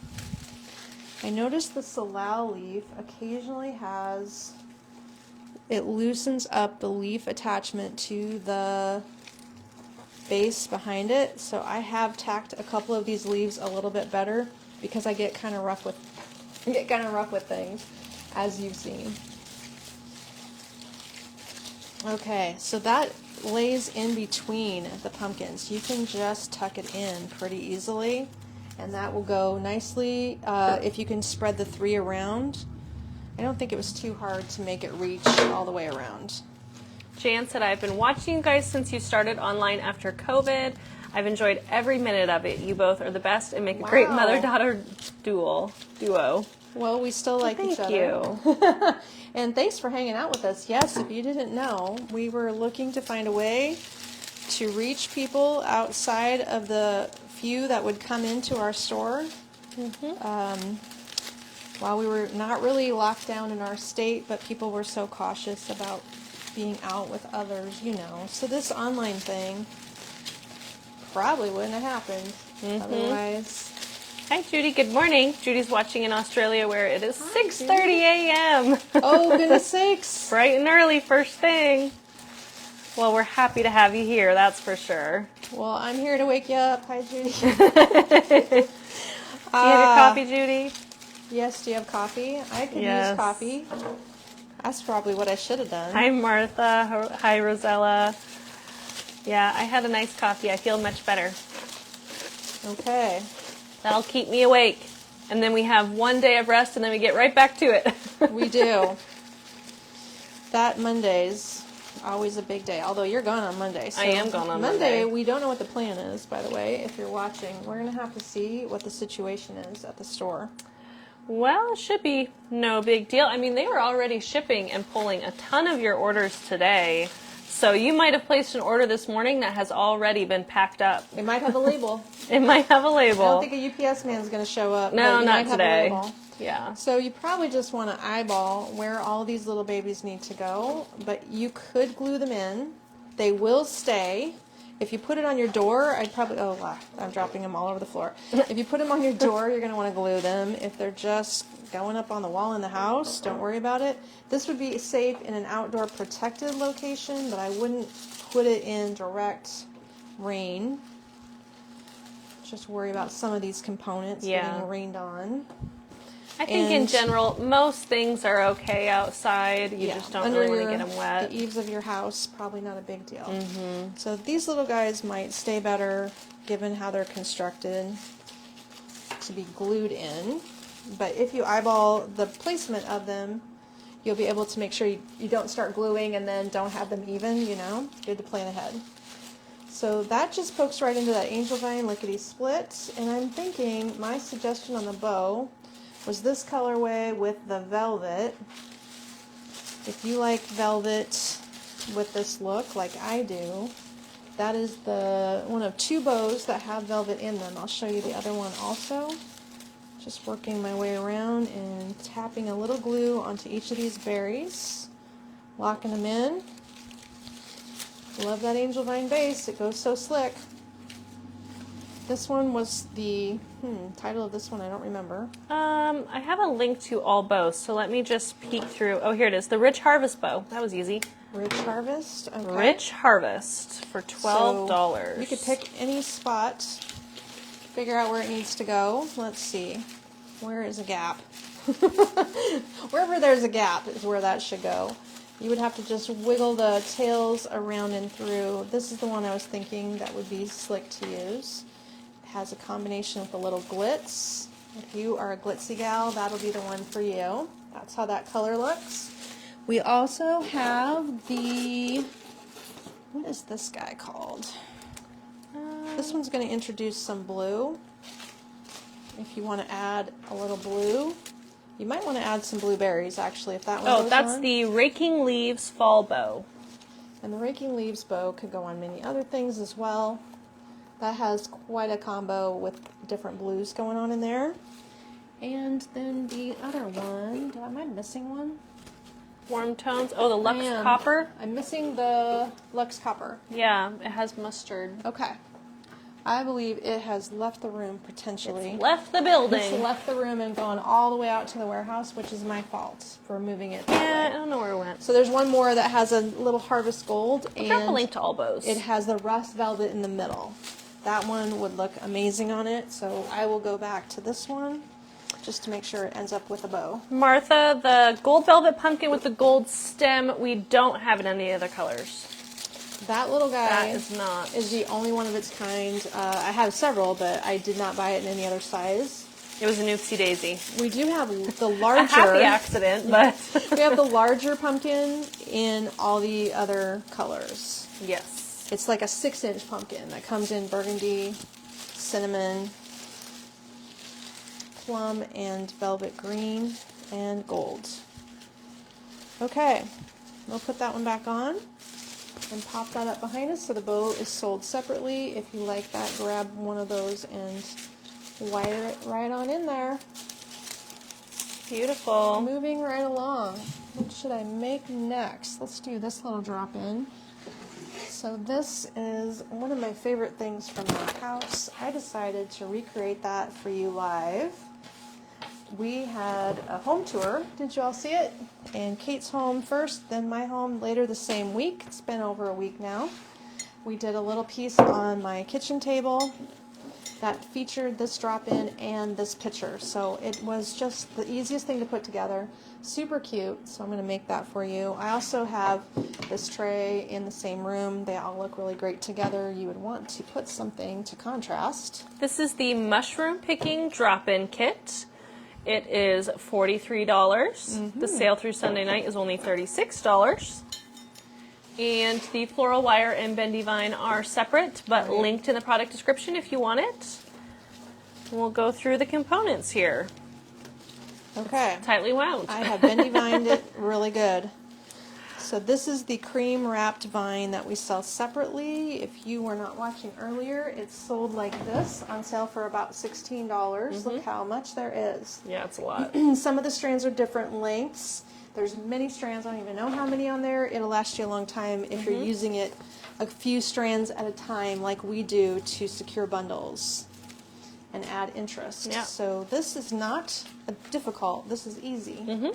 I noticed the Solal leaf occasionally has, it loosens up the leaf attachment to the base behind it, so I have tacked a couple of these leaves a little bit better because I get kind of rough with things, as you've seen. Okay, so that lays in between the pumpkins. You can just tuck it in pretty easily, and that will go nicely if you can spread the 3 around. I don't think it was too hard to make it reach all the way around. Jan said, I've been watching you guys since you started online after COVID. I've enjoyed every minute of it. You both are the best and make a great Wow. mother-daughter duo. Well, we still like each Thank other. you. And thanks for hanging out with us. Yes, if you didn't know, we were looking to find a way to reach people outside of the few that would come into our store. While we were not really locked down in our state, but people were so cautious about being out with others, you know. So this online thing probably wouldn't have happened otherwise. Hi, Judy. Good morning. Judy's watching in Australia where it is 6:30 a.m. Oh, goodness sakes. Bright and early, first thing. Well, we're happy to have you here, that's for sure. Well, I'm here to wake you up. Hi, Judy. Do you have your coffee, Judy? Yes, do you have coffee? I could Yes. use coffee. That's probably what I should have done. Hi, Martha. Hi, Rosella. Yeah, I had a nice coffee. I feel much better. Okay. That'll keep me awake. And then we have 1 day of rest, and then we get right back to it. We do. That Monday's always a big day, although you're gone on Monday. So I am gone on Monday. Monday. We don't know what the plan is, by the way, if you're watching. We're going to have to see what the situation is at the store. Well, it should be no big deal. I mean, they were already shipping and pulling a ton of your orders today. So you might have placed an order this morning that has already been packed up. It might have a label. It might have a label. I don't think a UPS man's going to show up. No, but you not might have a today. label. Yeah. So you probably just want to eyeball where all these little babies need to go, but you could glue them in. They will stay. If you put it on your door, I'd probably, oh, wow, I'm dropping them all over the floor. If you put them on your door, you're going to want to glue them. If they're just going up on the wall in the house, don't worry about it. This would be safe in an outdoor protected location, but I wouldn't put it in direct rain. Just worry about some of these components getting rained on. I think in general, most things are okay outside. You just don't really want to get them wet. The eaves of your house, probably not a big deal. So these little guys might stay better, given how they're constructed, to be glued in. But if you eyeball the placement of them, you'll be able to make sure you don't start gluing and then don't have them even, you know. Good to plan ahead. So that just pokes right into that angel vine lickety split. And I'm thinking my suggestion on the bow was this colorway with the velvet. If you like velvet with this look like I do, that is the one of 2 bows that have velvet in them. I'll show you the other one also. Just working my way around and tapping a little glue onto each of these berries, locking them in. Love that angel vine base. It goes so slick. This one was the title of this one. I don't remember. I have a link to all bows, so let me just peek through. Oh, here it is. The Rich Harvest bow. That was easy. Rich Harvest. Okay. Rich Harvest for $12. So you could pick any spot, figure out where it needs to go. Let's see. Where is a gap? Wherever there's a gap is where that should go. You would have to just wiggle the tails around and through. This is the one I was thinking that would be slick to use. It has a combination with a little glitz. If you are a glitzy gal, that'll be the one for you. That's how that color looks. We also have the, what is this guy called? This one's going to introduce some blue. If you want to add a little blue, you might want to add some blueberries, actually, if that one goes that's on. the Raking Leaves fall bow. And the Raking Leaves bow could go on many other things as well. That has quite a combo with different blues going on in there. And then the other one, am I missing one? Warm tones. Oh, the Lux I am. Copper. I'm missing the Lux Copper. Yeah, it has mustard. Okay. I believe it has left the room potentially. It's left the building. It's left the room and gone all the way out to the warehouse, which is my fault for moving it that Yeah, I way. don't know where it went. So there's one more that has a little harvest gold, I'll drop a and link to all bows. it has the rust velvet in the middle. That one would look amazing on it, so I will go back to this one just to make sure it ends up with a bow. Martha, the gold velvet pumpkin with the gold stem, we don't have it in any other colors. That little guy That is not. is the only one of its kind. I have several, but I did not buy it in any other size. It was an oopsie daisy. We do have the A larger. happy accident, but We have the larger pumpkin in all the other colors. yes. It's like a 6-inch pumpkin that comes in burgundy, cinnamon, plum, and velvet green, and gold. Okay, we'll put that one back on and pop that up behind us so the bow is sold separately. If you like that, grab one of those and wire it right on in there. Beautiful. Moving right along. What should I make next? Let's do this little drop in. So this is one of my favorite things from my house. I decided to recreate that for you live. We had a home tour. Did you all see it? And Kate's home first, then my home later the same week. It's been over a week now. We did a little piece on my kitchen table that featured this drop-in and this picture. So it was just the easiest thing to put together. Super cute, so I'm going to make that for you. I also have this tray in the same room. They all look really great together. You would want to put something to contrast. This is the mushroom picking drop-in kit. It is $43. The sale through Sunday night is only $36. And the floral wire and bendy vine are separate, but linked in the product description if you want it. And we'll go through the components here. Okay. It's tightly wound. I have bendy vined it really good. So this is the cream wrapped vine that we sell separately. If you were not watching earlier, it's sold like this on sale for about $16. Look how much there is. Yeah, it's a lot. Some of the strands are different lengths. There's many strands. I don't even know how many on there. It'll last you a long time if you're using it a few strands at a time like we do to secure bundles and add interest. Yeah. So this is not difficult. This is easy.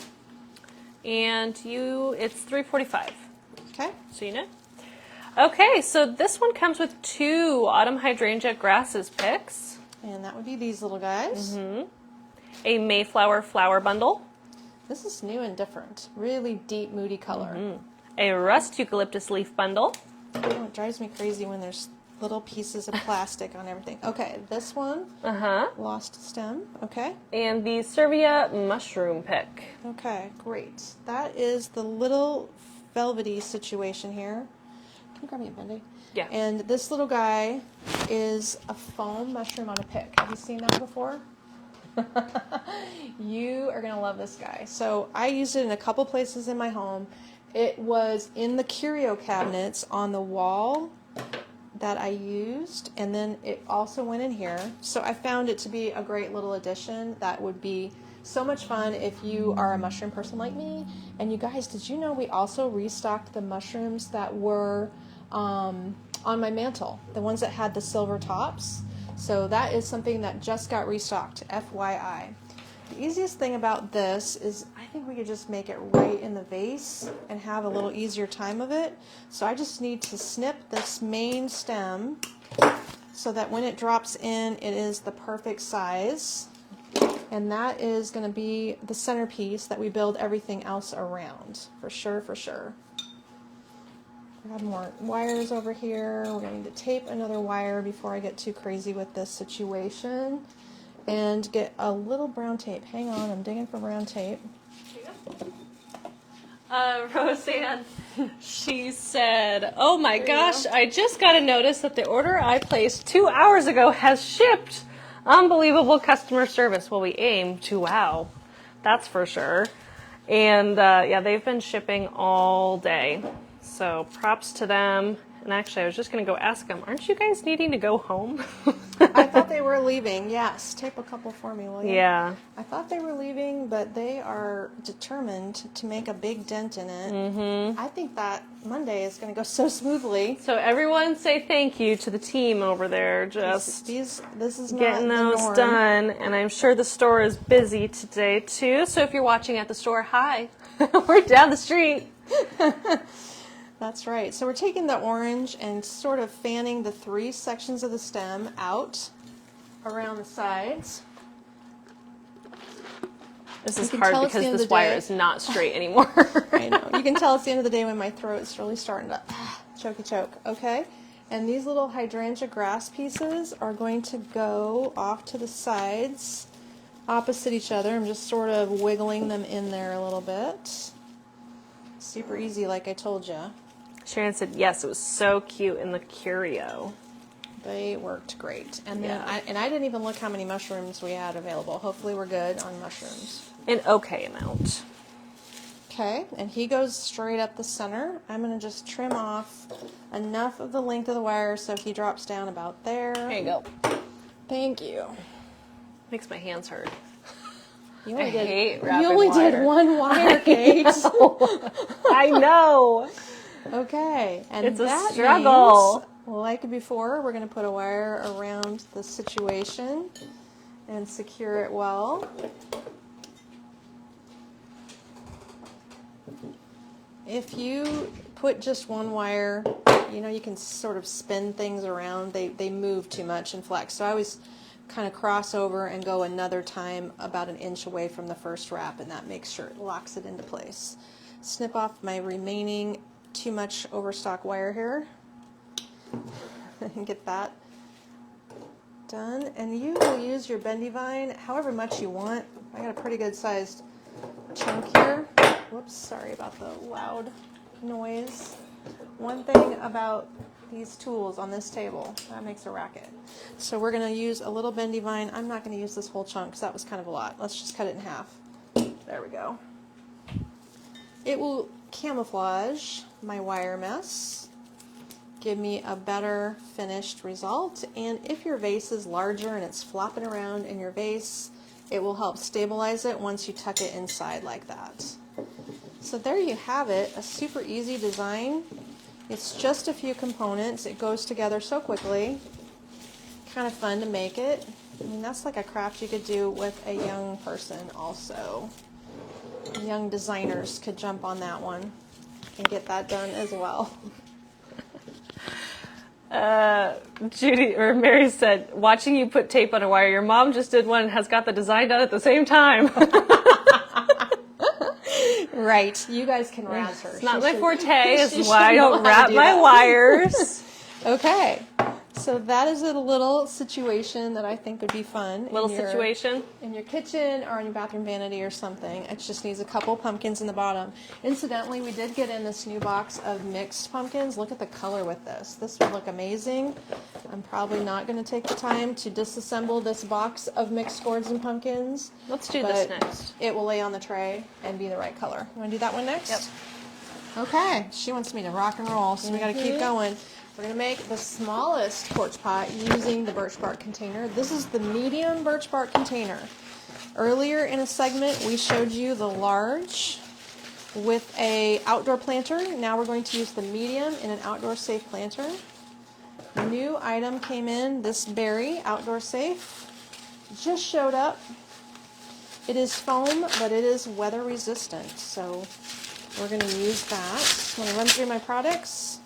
And it's $3.45. Okay. So you know. Okay, so this one comes with 2 autumn hydrangea grasses picks. And that would be these little guys. A Mayflower flower bundle. This is new and different. Really deep, moody color. A rust eucalyptus leaf bundle. Oh, it drives me crazy when there's little pieces of plastic on everything. Okay, this one. Lost stem. Okay. And the Servia mushroom pick. Okay, great. That is the little velvety situation here. Can you grab me a bendy? Yeah. And this little guy is a foam mushroom on a pick. Have you seen that before? You are going to love this guy. So I used it in a couple places in my home. It was in the curio cabinets on the wall that I used, and then it also went in here. So I found it to be a great little addition that would be so much fun if you are a mushroom person like me. And you guys, did you know we also restocked the mushrooms that were on my mantle, the ones that had the silver tops? So that is something that just got restocked, FYI. The easiest thing about this is I think we could just make it right in the vase and have a little easier time of it. So I just need to snip this main stem so that when it drops in, it is the perfect size. And that is going to be the centerpiece that we build everything else around, for sure, for sure. I have more wires over here. We're going to tape another wire before I get too crazy with this situation. And get a little brown tape. Hang on, I'm digging for brown tape. Roseanne, she said, oh my gosh, I just got a notice that the order I placed 2 hours ago has shipped. Unbelievable customer service. Well, we aim to wow. That's for sure. And yeah, they've been shipping all day. So props to them. And actually, I was just going to go ask them, aren't you guys needing to go home? I thought they were leaving. Yes, tape a couple for me, will you? Yeah. I thought they were leaving, but they are determined to make a big dent in it. I think that Monday is going to go so smoothly. So everyone say thank you to the team over there. Just this is not getting the those norm. done. And I'm sure the store is busy today, too. So if you're watching at the store, hi. We're down the street. That's right. So we're taking the orange and sort of fanning the 3 sections of the stem out around the sides. This is can hard tell it's the because end of this the wire day. is not straight anymore. I know. You can tell it's the end of the day when my throat's really starting to choke. Okay? And these little hydrangea grass pieces are going to go off to the sides opposite each other. I'm just sort of wiggling them in there a little bit. Super easy, like I told you. Sharon said, yes, it was so cute in the curio. They worked great. And then Yeah. I didn't even look how many mushrooms we had available. Hopefully we're good on mushrooms. An okay amount. Okay, and he goes straight up the center. I'm going to just trim off enough of the length of the wire so he drops down about there. There you go. Thank you. Makes my hands hurt. You I only hate did, wrapping you only wire. did one wire, Kate. I know. Okay, and It's a that struggle. means, like before, we're going to put a wire around the situation and secure it well. If you put just one wire, you know, you can sort of spin things around. They move too much and flex. So I always kind of cross over and go another time about 1 inch away from the first wrap, and that makes sure it locks it into place. Snip off my remaining too much overstock wire here and get that done. And you will use your bendy vine however much you want. I got a pretty good sized chunk here. Whoops, sorry about the loud noise. One thing about these tools on this table, that makes a racket. So we're going to use a little bendy vine. I'm not going to use this whole chunk because that was kind of a lot. Let's just cut it in half. There we go. It will camouflage my wire mess, give me a better finished result, and if your vase is larger and it's flopping around in your vase, it will help stabilize it once you tuck it inside like that. So there you have it, a super easy design. It's just a few components. It goes together so quickly. Kind of fun to make it. I mean, that's like a craft you could do with a young person also. Young designers could jump on that one and get that done as well. Judy or Mary said, watching you put tape on a wire, your mom just did one and has got the design done at the same time. Right, you guys can razz her. It's not my forte, is she why I should know don't how to wrap do my that. wires. Okay, so that is a little situation that I think would be fun. Little situation. In your kitchen or in your bathroom vanity or something. It just needs a couple pumpkins in the bottom. Incidentally, we did get in this new box of mixed pumpkins. Look at the color with this. This would look amazing. I'm probably not going to take the time to disassemble this box of mixed gourds and pumpkins. Let's do this but next. It will lay on the tray and be the right color. You want to do that one next? Yep. Okay, she wants me to rock and roll, so we got to keep going. We're going to make the smallest porch pot using the birch bark container. This is the medium birch bark container. Earlier in a segment, we showed you the large with a outdoor planter. Now we're going to use the medium in an outdoor safe planter. New item came in, this berry, outdoor safe. Just showed up. It is foam, but it is weather resistant, so we're going to use that. Want to run through my products?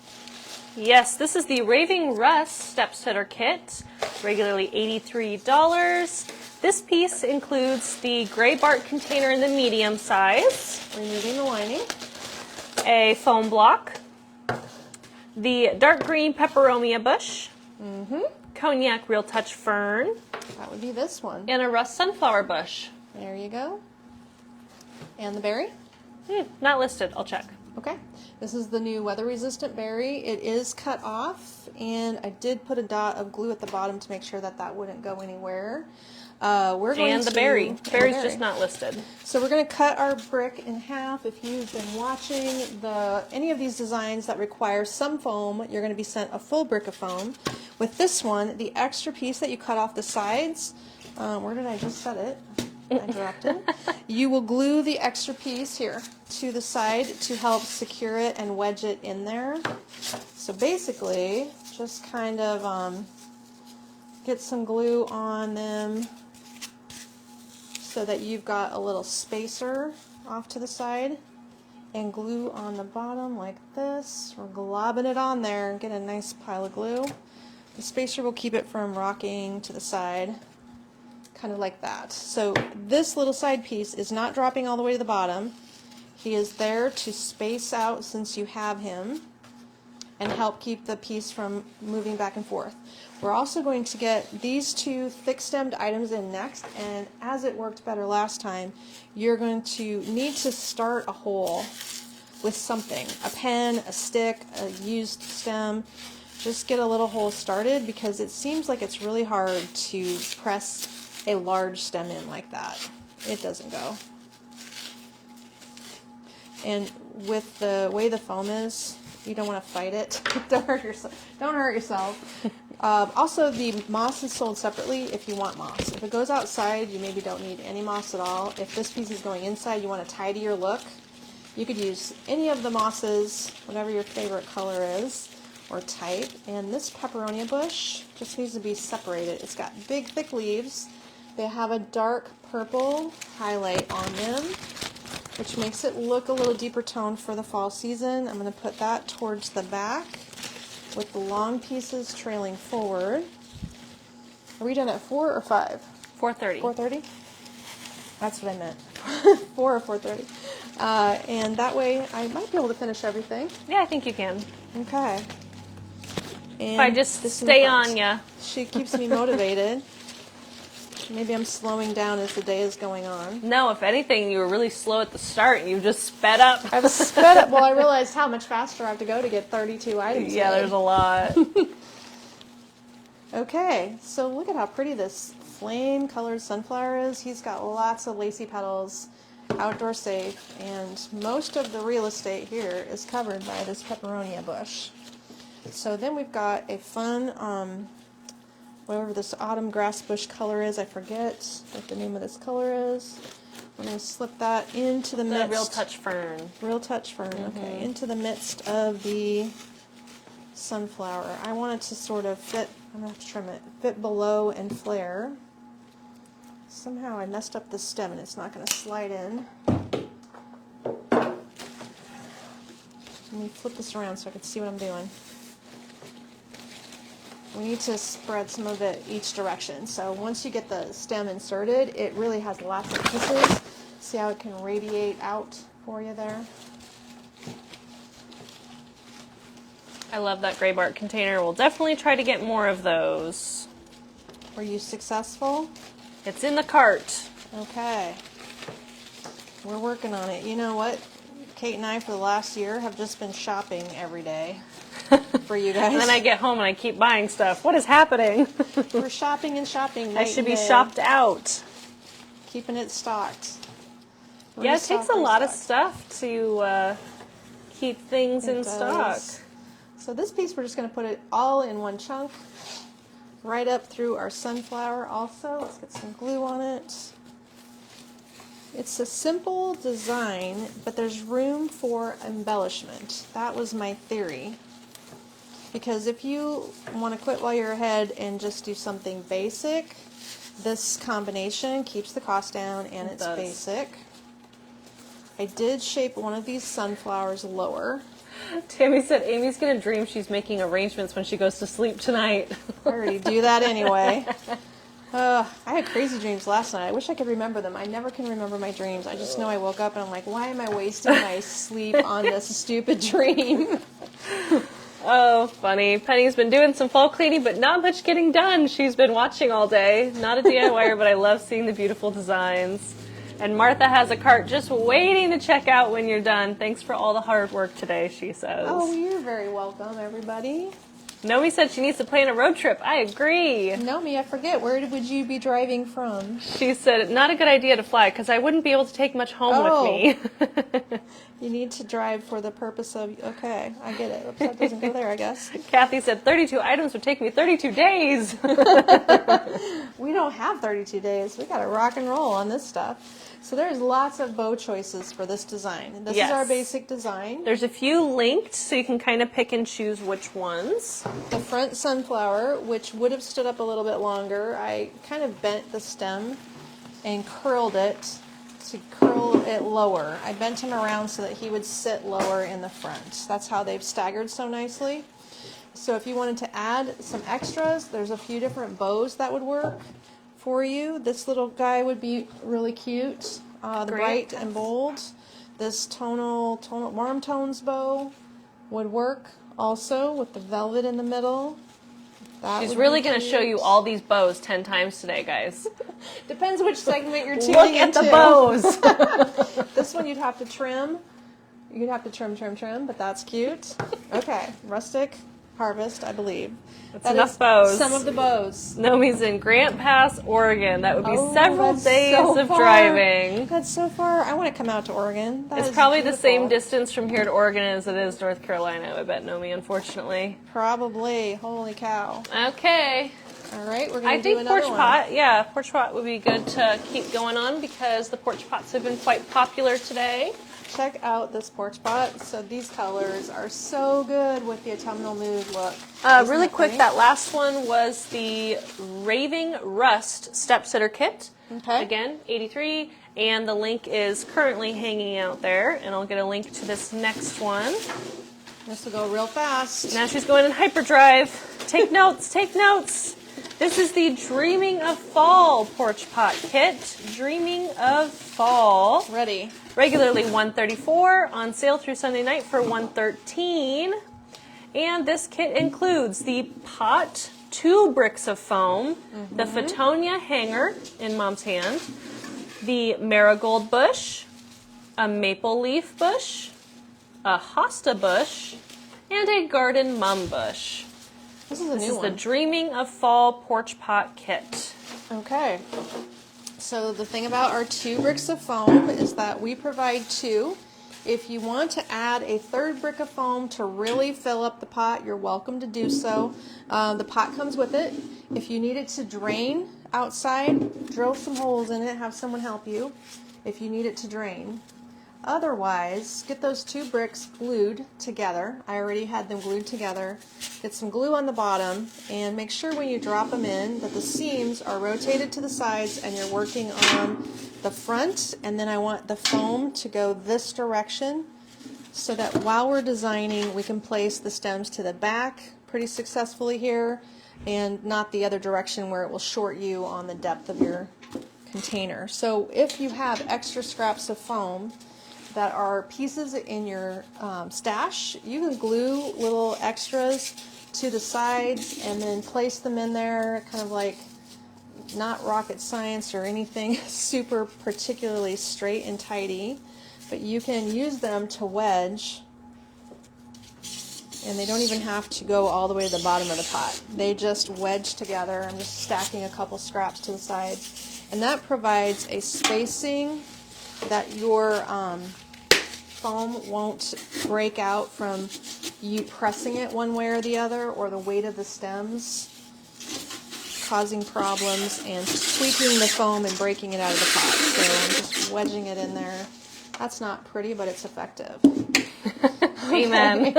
Yes, this is the Raving Rust Step Sitter Kit, regularly $83. This piece includes the gray bark container in the medium size, Removing the lining. a foam block, the dark green peperomia bush, cognac real touch fern, That would be this one. and a rust sunflower bush. There you go. And the berry? Not listed, I'll check. Okay. This is the new weather-resistant berry. It is cut off, and I did put a dot of glue at the bottom to make sure that that wouldn't go anywhere. We're going And the to... berry. and the Berry's berry. just not listed. So we're going to cut our brick in half. If you've been watching any of these designs that require some foam, you're going to be sent a full brick of foam. With this one, the extra piece that you cut off the sides, where did I just set it? I dropped it. You will glue the extra piece here to the side to help secure it and wedge it in there. So basically, just kind of get some glue on them so that you've got a little spacer off to the side, and glue on the bottom like this. We're globbing it on there and get a nice pile of glue. The spacer will keep it from rocking to the side, kind of like that. So this little side piece is not dropping all the way to the bottom. He is there to space out since you have him and help keep the piece from moving back and forth. We're also going to get these two thick-stemmed items in next, and as it worked better last time, you're going to need to start a hole with something. A pen, a stick, a used stem. Just get a little hole started because it seems like it's really hard to press a large stem in like that. It doesn't go. And with the way the foam is, you don't want to fight it. Don't hurt yourself. Don't hurt yourself. Also, the moss is sold separately if you want moss. If it goes outside, you maybe don't need any moss at all. If this piece is going inside, you want a tidier look. You could use any of the mosses, whatever your favorite color is, or type. And this peperonia bush just needs to be separated. It's got big, thick leaves. They have a dark purple highlight on them, which makes it look a little deeper tone for the fall season. I'm going to put that towards the back with the long pieces trailing forward. Are we done at 4 or 5? 4:30. 4:30? That's what I meant. 4 or 4:30. And that way I might be able to finish everything. Yeah, I think you can. Okay. And If I just this stay in front. on ya. She keeps me motivated. Maybe I'm slowing down as the day is going on. No, if anything, you were really slow at the start and you just sped up. I was sped up. Well, I realized how much faster I have to go to get 32 items. Yeah, made. there's a lot. Okay, so look at how pretty this flame colored sunflower is. He's got lots of lacy petals, outdoor safe, and most of the real estate here is covered by this peperonia bush. So then we've got a fun, whatever this autumn grass bush color is, I forget what the name of this color is. I'm going to slip that into the midst. Real touch fern. Real touch fern, okay. Into the midst of the sunflower. I want it to sort of fit, I'm going to have to trim it, fit below and flare. Somehow I messed up the stem and it's not going to slide in. Let me flip this around so I can see what I'm doing. We need to spread some of it each direction. So once you get the stem inserted, it really has lots of pieces. See how it can radiate out for you there? I love that gray bark container. We'll definitely try to get more of those. Were you successful? It's in the cart. Okay. We're working on it. You know what? Kate and I, for the last year, have just been shopping every day for you guys. And then I get home and I keep buying stuff. What is happening? We're shopping and shopping. I should be shopped out. Keeping it stocked. Yeah, it takes a lot of stuff to keep things in stock. So this piece, we're just going to put it all in one chunk, right up through our sunflower also. Let's get some glue on it. It's a simple design, but there's room for embellishment. That was my theory. Because if you want to quit while you're ahead and just do something basic, this combination keeps the cost down and it's basic. I did shape one of these sunflowers lower. Tammy said Amy's going to dream she's making arrangements when she goes to sleep tonight. I already do that anyway. I had crazy dreams last night. I wish I could remember them. I never can remember my dreams. I just know I woke up and I'm like, why am I wasting my sleep on this stupid dream? Oh, funny. Penny's been doing some fall cleaning, but not much getting done. She's been watching all day. Not a DIYer, but I love seeing the beautiful designs. And Martha has a cart just waiting to check out when you're done. Thanks for all the hard work today, she says. Oh, you're very welcome, everybody. Nomi said she needs to plan a road trip. I agree. Nomi, I forget. Where would you be driving from? She said, not a good idea to fly because I wouldn't be able to take much home with me. You need to drive for the purpose of, okay, I get it. Oops, that doesn't go there, I guess. Kathy said 32 items would take me 32 days. We don't have 32 days. We got to rock and roll on this stuff. So there's lots of bow choices for this design. This is our basic design. There's a few linked, so you can kind of pick and choose which ones. The front sunflower, which would have stood up a little bit longer, I kind of bent the stem and curled it to curl it lower. I bent him around so that he would sit lower in the front. That's how they've staggered so nicely. So if you wanted to add some extras, there's a few different bows that would work for you. This little guy would be really cute. The bright and bold. This tonal warm tones bow would work also with the velvet in the middle. She's really going to show you all these bows 10 times today, guys. Depends which segment you're tuning into. Look at the bows. This one you'd have to trim. You'd have to trim, but that's cute. Okay, Rustic Harvest, I believe. That's enough bows. Some of the bows. Nomi's in Grant Pass, Oregon. That would be several days of far. driving. That's so far. I want to come out to Oregon. It's probably the same distance from here to Oregon as it is North Carolina, I bet, Nomi, unfortunately. Probably. Holy cow. Okay. All right, we're going to do another one. Porch pot would be good to keep going on because the porch pots have been quite popular today. Check out this porch pot. So these colors are so good with the autumnal mood look. Really quick, that last one was the Raving Rust Step Sitter Kit. Okay. Again, 83, and the link is currently hanging out there, and I'll get a link to this next one. This will go real fast. Now she's going in hyperdrive. Take notes, take notes. This is the Dreaming of Fall Porch Pot Kit. Dreaming of Fall. Ready. Regularly $134, on sale through Sunday night for $113. And this kit includes the pot 2 bricks of foam, the Fittonia hanger in Mom's hand, the marigold bush, a maple leaf bush, a hosta bush, and a garden mum bush. This is a new one. This is the Dreaming of Fall porch pot kit. Okay. So the thing about our 2 bricks of foam is that we provide 2. If you want to add a 3rd brick of foam to really fill up the pot, you're welcome to do so. The pot comes with it. If you need it to drain outside, drill some holes in it, have someone help you if you need it to drain. Otherwise, get those 2 bricks glued together. I already had them glued together. Get some glue on the bottom and make sure when you drop them in that the seams are rotated to the sides and you're working on the front, and then I want the foam to go this direction so that while we're designing we can place the stems to the back pretty successfully here and not the other direction where it will short you on the depth of your container. So if you have extra scraps of foam that are pieces in your stash, you can glue little extras to the sides and then place them in there, kind of like not rocket science or anything super particularly straight and tidy, but you can use them to wedge, and they don't even have to go all the way to the bottom of the pot. They just wedge together. I'm just stacking a couple scraps to the sides, and that provides a spacing that your foam won't break out from you pressing it one way or the other, or the weight of the stems causing problems and tweaking the foam and breaking it out of the pot. So I'm just wedging it in there. That's not pretty, but it's effective. Amen.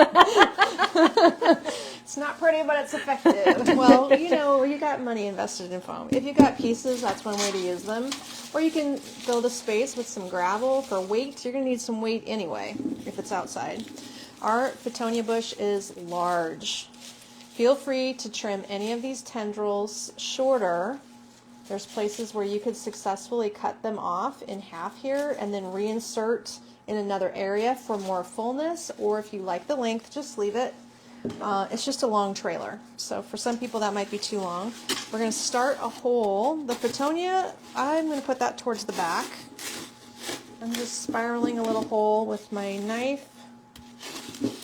It's not pretty, but it's effective. Well, you know, you got money invested in foam. If you got pieces, that's one way to use them. Or you can fill the space with some gravel for weight. You're going to need some weight anyway if it's outside. Our Fittonia bush is large. Feel free to trim any of these tendrils shorter. There's places where you could successfully cut them off in half here and then reinsert in another area for more fullness, or if you like the length, just leave it. It's just a long trailer, so for some people that might be too long. We're going to start a hole. The Fittonia, I'm going to put that towards the back. I'm just spiraling a little hole with my knife.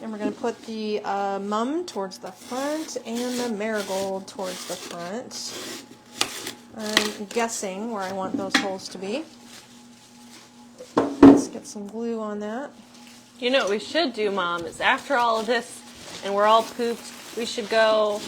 And we're going to put the mum towards the front and the marigold towards the front. I'm guessing where I want those holes to be. Let's get some glue on that. You know what we should do, Mom, is after all of this and we're all pooped, we should go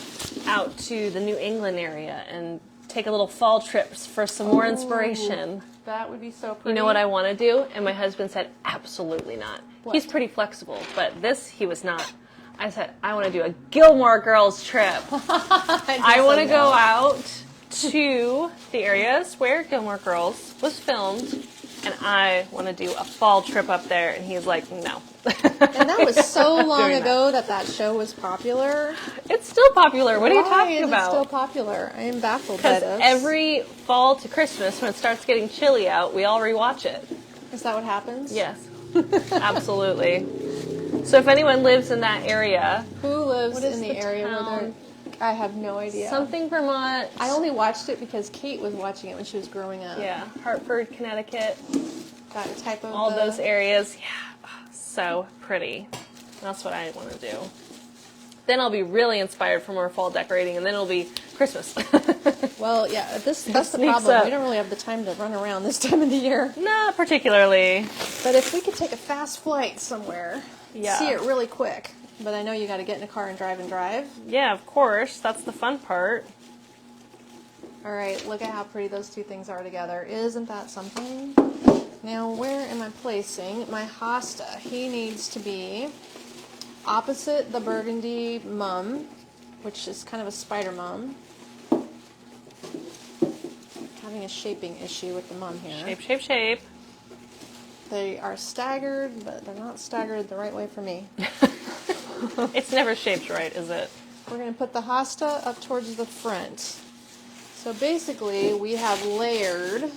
out to the New England area and take a little fall trip for some more inspiration. That would be so pretty. You know what I want to do? And my husband said, absolutely not. What? He's pretty flexible, but this he was not. I said, I want to do a Gilmore Girls trip. I want to go out to the areas where Gilmore Girls was filmed, and I want to do a fall trip up there. And he's like, no. And that was so long ago that show was popular. It's still popular. What are you talking Why is about? it still popular? I am baffled by Because this. every fall to Christmas, when it starts getting chilly out, we all rewatch it. Is that what happens? Yes, absolutely. So if anyone lives in that area, Who lives What is in the the area where town? they're... I have no idea. something Vermont. I only watched it because Kate was watching it when she was growing up. Yeah, Hartford, Connecticut, That type of... all those areas. Yeah, so pretty. That's what I want to do. Then I'll be really inspired for more fall decorating, and then it'll be Christmas. Well, yeah, that's the Sneaks problem. up. We don't really have the time to run around this time of the year. Not particularly. But if we could take a fast flight somewhere, Yeah. see it really quick. But I know you got to get in a car and drive. Yeah, of course. That's the fun part. All right, look at how pretty those two things are together. Isn't that something? Now, where am I placing my hosta? He needs to be opposite the burgundy mum, which is kind of a spider mum. Having a shaping issue with the mum here. Shape, shape, shape. They are staggered, but they're not staggered the right way for me. It's never shaped right, is it? We're going to put the hosta up towards the front. So basically, we have layered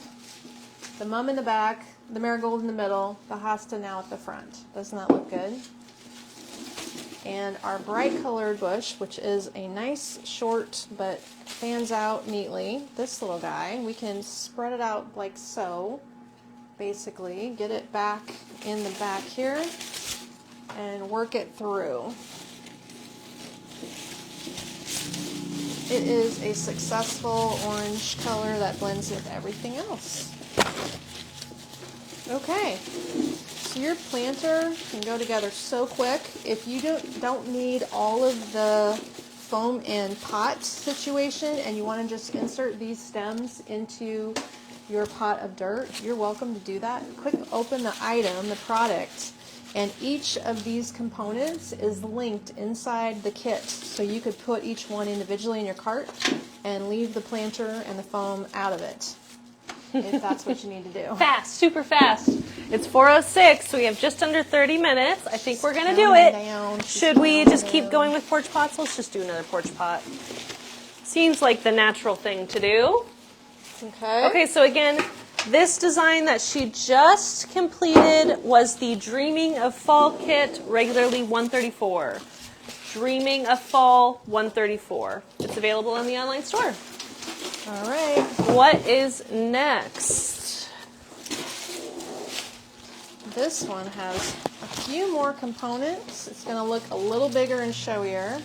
the mum in the back, the marigold in the middle, the hosta now at the front. Doesn't that look good? And our bright colored bush, which is a nice short but fans out neatly. This little guy, we can spread it out like so, basically. Get it back in the back here and work it through. It is a successful orange color that blends with everything else. Okay, so your planter can go together so quick. If you don't need all of the foam and pot situation and you want to just insert these stems into your pot of dirt, you're welcome to do that. Quick open the item, the product, and each of these components is linked inside the kit. So you could put each one individually in your cart and leave the planter and the foam out of it, if that's what you need to do. Fast, super fast. It's 4:06, so we have just under 30 minutes. I think we're going to do it. Should we just keep going with porch pots? Let's just do another porch pot. Seems like the natural thing to do. Okay. Okay, so again, this design that she just completed was the Dreaming of Fall kit, regularly $134. Dreaming of Fall, $134. It's available in the online store. All right. What is next? This one has a few more components. It's going to look a little bigger and showier.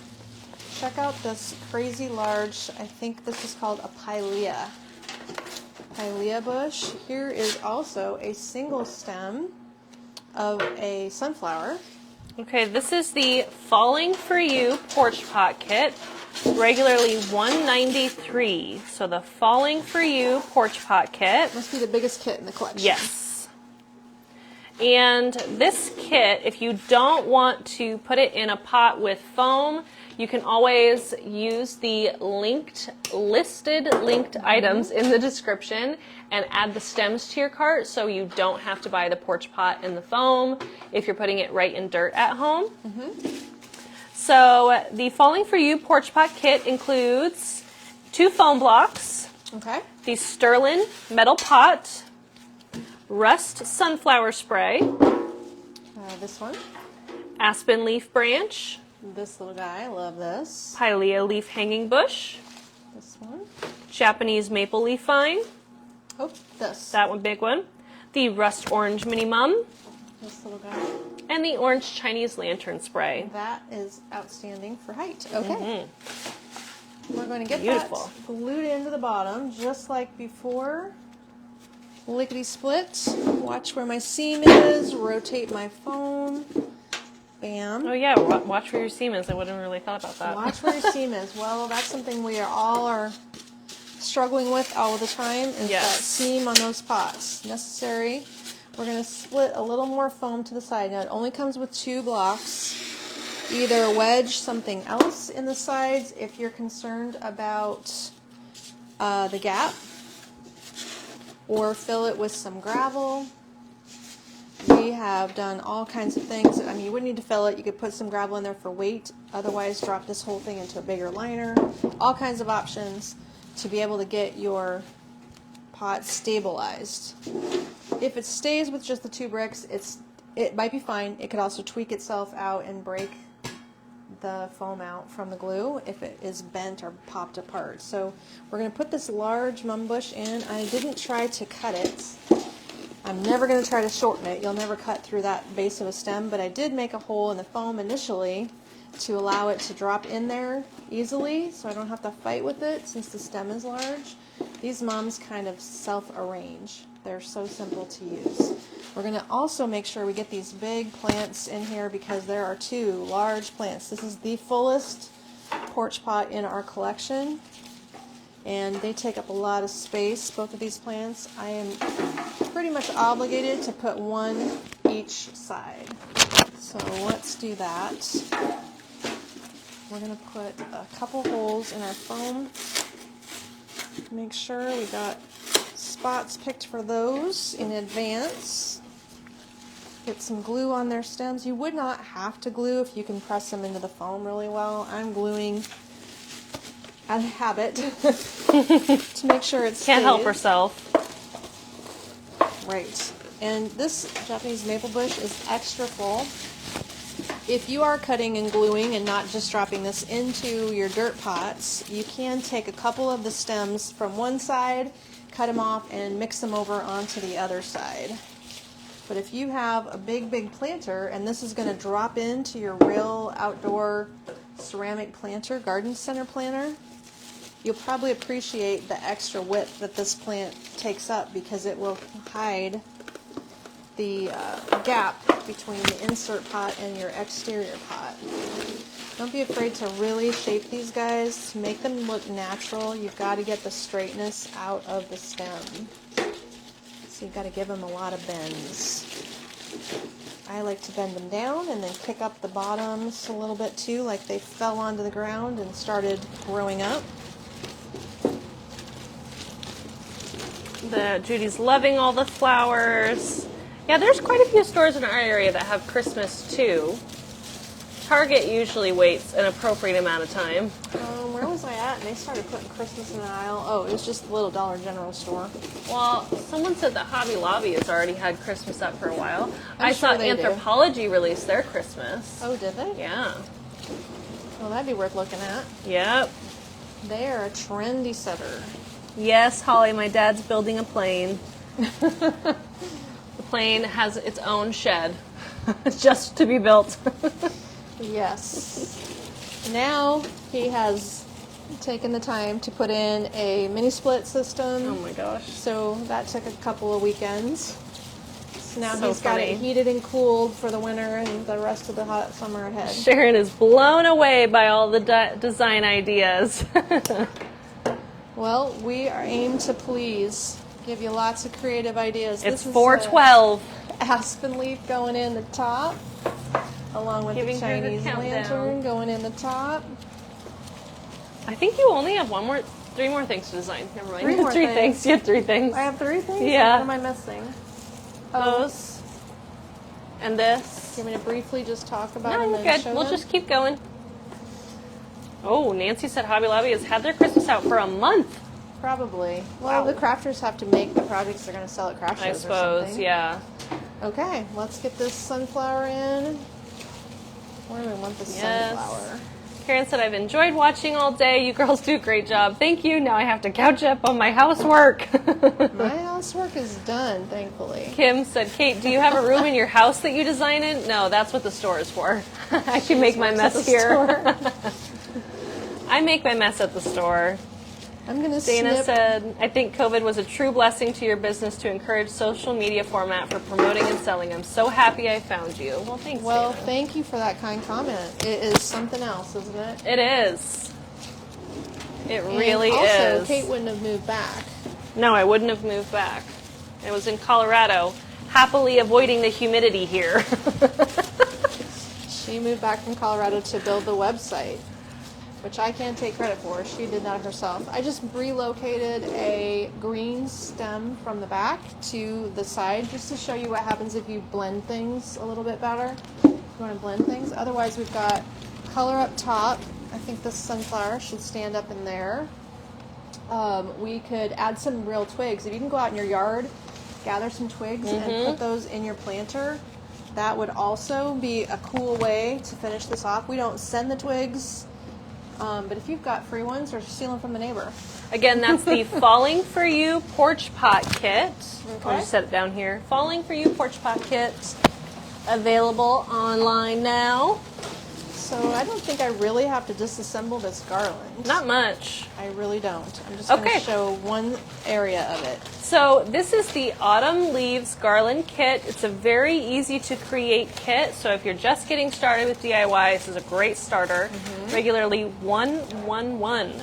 Check out this crazy large, I think this is called a pilea bush. Here is also a single stem of a sunflower. Okay, this is the Falling for You porch pot kit, regularly $193. So the Falling for You porch pot kit. Must be the biggest kit in the collection. Yes. And this kit, if you don't want to put it in a pot with foam, you can always use the listed items in the description and add the stems to your cart so you don't have to buy the porch pot and the foam if you're putting it right in dirt at home. So the Falling for You porch pot kit includes 2 foam blocks, Okay. the Sterling metal pot, Rust sunflower spray, This one. aspen leaf branch, This little guy. I love this. pilea leaf hanging bush, This one. Japanese maple leaf vine, Oh, this. that one big one, the rust orange mini mum, This little guy. and the orange Chinese lantern spray. That is outstanding for height. Okay. We're going to get Beautiful. that glued into the bottom just like before. Lickety split. Watch where my seam is. Rotate my foam. Bam. Oh yeah, watch where your seam is. I wouldn't really thought about that. Watch where your seam is. Well, that's something we are struggling with all the time is Yes. that seam on those pots. Necessary. We're going to split a little more foam to the side. Now, it only comes with 2 blocks. Either wedge something else in the sides if you're concerned about the gap, or fill it with some gravel. We have done all kinds of things. I mean, you wouldn't need to fill it. You could put some gravel in there for weight. Otherwise, drop this whole thing into a bigger liner. All kinds of options to be able to get your pot stabilized. If it stays with just the 2 bricks, it might be fine. It could also tweak itself out and break the foam out from the glue if it is bent or popped apart. So we're going to put this large mum bush in. I didn't try to cut it. I'm never going to try to shorten it. You'll never cut through that base of a stem, but I did make a hole in the foam initially to allow it to drop in there easily so I don't have to fight with it since the stem is large. These mums kind of self-arrange. They're so simple to use. We're going to also make sure we get these big plants in here because there are 2 large plants. This is the fullest porch pot in our collection, and they take up a lot of space, both of these plants. I am pretty much obligated to put 1 each side. So let's do that. We're going to put a couple holes in our foam. Make sure we got spots picked for those in advance. Get some glue on their stems. You would not have to glue if you can press them into the foam really well. I'm gluing out of habit to make sure it's Can't help herself. Right. And this Japanese maple bush is extra full. if you are cutting and gluing and not just dropping this into your dirt pots, you can take a couple of the stems from one side, cut them off, and mix them over onto the other side. But if you have a big planter, and this is going to drop into your real outdoor ceramic planter, garden center planter, you'll probably appreciate the extra width that this plant takes up, because it will hide the gap between the insert pot and your exterior pot. Don't be afraid to really shape these guys. To make them look natural, you've got to get the straightness out of the stem. So you've got to give them a lot of bends. I like to bend them down and then kick up the bottoms a little bit too, like they fell onto the ground and started growing up. Judy's loving all the flowers. Yeah, there's quite a few stores in our area that have Christmas too. Target usually waits an appropriate amount of time. Where was I at? And they started putting Christmas in the aisle. Oh, it was just the little Dollar General store. Well, someone said that Hobby Lobby has already had Christmas up for a while. I sure saw they do. Anthropology release their Christmas. Oh, did they? Yeah. Well, that'd be worth looking at. Yep. They are a trendy setter. Yes, Holly, my dad's building a plane. The plane has its own shed just to be built. Yes. Now he has taken the time to put in a mini split system. Oh my gosh. So that took a couple of weekends. So now So he's got funny. it heated and cooled for the winter and the rest of the hot summer ahead. Sharon is blown away by all the design ideas. Well, we are aimed to please. Give you lots of creative ideas. It's This is 412. a aspen leaf going in the top, along with Giving the her the Chinese countdown. lantern going in the top. I think you only have three more things to design. Never mind. Three more Three things. things. You have 3 things. I have 3 things? Yeah. What am I missing? Those. And this. Do you want me to briefly just talk about No, them we're and good. show We'll them? just keep going. Oh, Nancy said Hobby Lobby has had their Christmas out for a month. Probably. Well, Wow. the crafters have to make the projects they're going to sell at craft shows I or suppose, something. yeah. Okay, let's get this sunflower in. Where do we want the Yes. sunflower? Karen said, I've enjoyed watching all day. You girls do a great job. Thank you. Now I have to catch up on my housework. My housework is done, thankfully. Kim said, Kate, do you have a room in your house that you design in? No, that's what the store is for. I can make my works at mess the here. I make my mess at the store. I'm going to Dana snip. said, I think COVID was a true blessing to your business to encourage social media format for promoting and selling. I'm so happy I found you. Well, thanks, Well, Dana. thank you for that kind comment. It is something else, isn't it? It is. It And really also, is. Kate wouldn't have moved back. No, I wouldn't have moved back. I was in Colorado, happily avoiding the humidity here. She moved back from Colorado to build the website, which I can't take credit for. She did that herself. I just relocated a green stem from the back to the side just to show you what happens if you blend things a little bit better. You want to blend things. Otherwise, we've got color up top. I think this sunflower should stand up in there. We could add some real twigs. If you can go out in your yard, gather some twigs and put those in your planter, that would also be a cool way to finish this off. We don't send the twigs. But if you've got free ones, or steal them from the neighbor. Again, that's the Falling For You Porch Pot Kit. I'll Okay. just set it down here. Falling For You Porch Pot Kit, available online now. So I don't think I really have to disassemble this garland. Not much. I really don't. I'm just going Okay. to show one area of it. So this is the Autumn Leaves Garland Kit. It's a very easy to create kit. So if you're just getting started with DIY, this is a great starter. Regularly 111.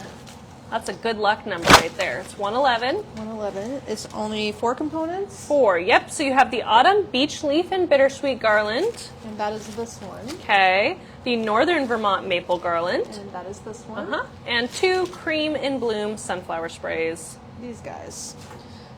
That's a good luck number right there. It's 111. 111. It's only 4 components, 4. Yep. So you have the Autumn Beech Leaf and Bittersweet Garland. and that is this one, Okay. The Northern Vermont Maple Garland. and that is this one. And 2 Cream in Bloom Sunflower Sprays. These guys.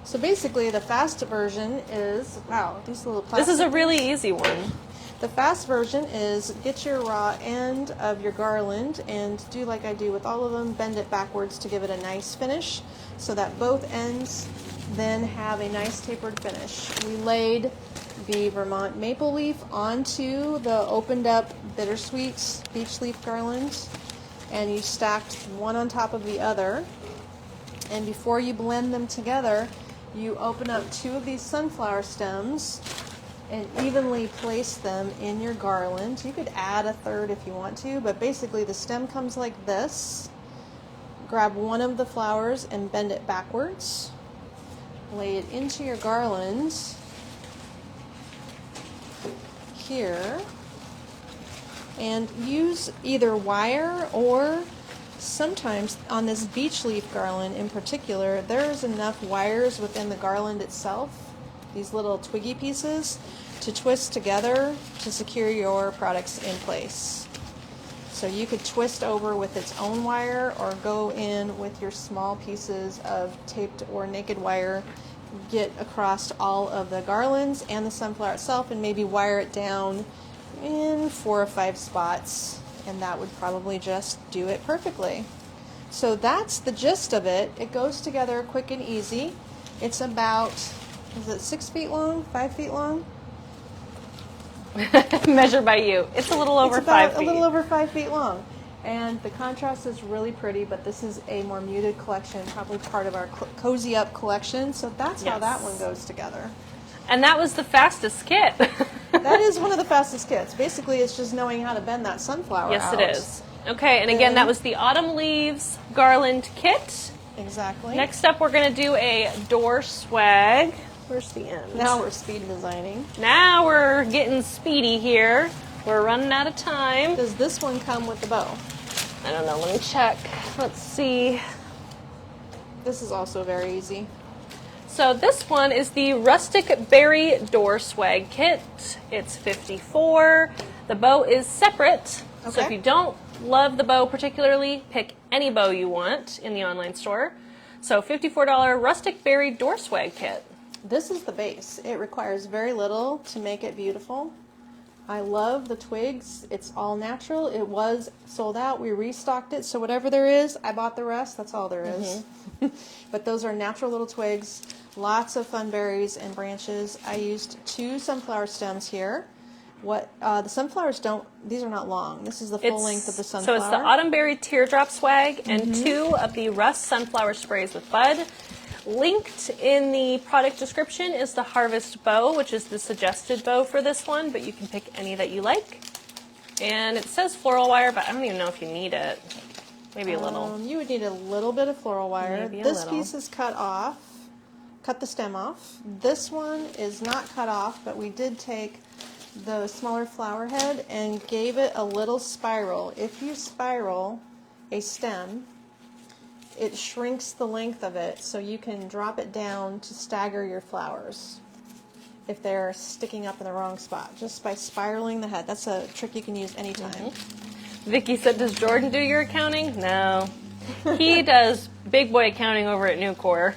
So basically, the fast version is, wow, these little plastic. This is a really easy one. The fast version is get your raw end of your garland and do like I do with all of them, bend it backwards to give it a nice finish so that both ends then have a nice tapered finish. We laid the Vermont maple leaf onto the opened up bittersweet beech leaf garland, and you stacked one on top of the other. And before you blend them together, you open up 2 of these sunflower stems and evenly place them in your garland. You could add a third if you want to, but basically the stem comes like this. Grab one of the flowers and bend it backwards. Lay it into your garland here, and use either wire, or sometimes on this beech leaf garland in particular, there's enough wires within the garland itself, these little twiggy pieces, to twist together to secure your products in place. So you could twist over with its own wire, or go in with your small pieces of taped or naked wire, get across all of the garlands and the sunflower itself, and maybe wire it down in 4 or 5 spots, and that would probably just do it perfectly. So that's the gist of it. It goes together quick and easy. It's about, is it 6 feet long, 5 feet long? Measured by you. It's a little over It's about 5 feet. a little over 5 feet long. And the contrast is really pretty, but this is a more muted collection, probably part of our Cozy Up collection. So that's how that one goes together. And that was the fastest kit. That is one of the fastest kits. Basically, it's just knowing how to bend that sunflower Yes, out. it is. Okay, and again, that was the Autumn Leaves Garland Kit. Exactly. Next up, we're going to do a door swag. Where's the end? Now we're speed designing. Now we're getting speedy here. We're running out of time. Does this one come with the bow? I don't know. Let me check. Let's see. This is also very easy. So this one is the Rustic Berry Door Swag Kit. It's $54. The bow is separate. So Okay. if you don't love the bow particularly, pick any bow you want in the online store. So $54 Rustic Berry Door Swag Kit. This is the base. It requires very little to make it beautiful. I love the twigs. It's all natural. It was sold out. We restocked it. So whatever there is, I bought the rest. That's all there is. But those are natural little twigs. Lots of fun berries and branches. I used 2 sunflower stems here. The sunflowers these are not long. This is the full length of the sunflower. So it's the Autumn Berry Teardrop Swag and 2 of the Rust Sunflower Sprays with Bud. Linked in the product description is the Harvest Bow, which is the suggested bow for this one, but you can pick any that you like. And it says floral wire, but I don't even know if you need it. Maybe a little. You would need a little bit of floral wire. Maybe a This little. piece is cut off. Cut the stem off. This one is not cut off, but we did take the smaller flower head and gave it a little spiral. If you spiral a stem, it shrinks the length of it, so you can drop it down to stagger your flowers if they're sticking up in the wrong spot, just by spiraling the head. That's a trick you can use anytime. Vicky said, does Jordan do your accounting? No. He does big boy accounting over at Nucor.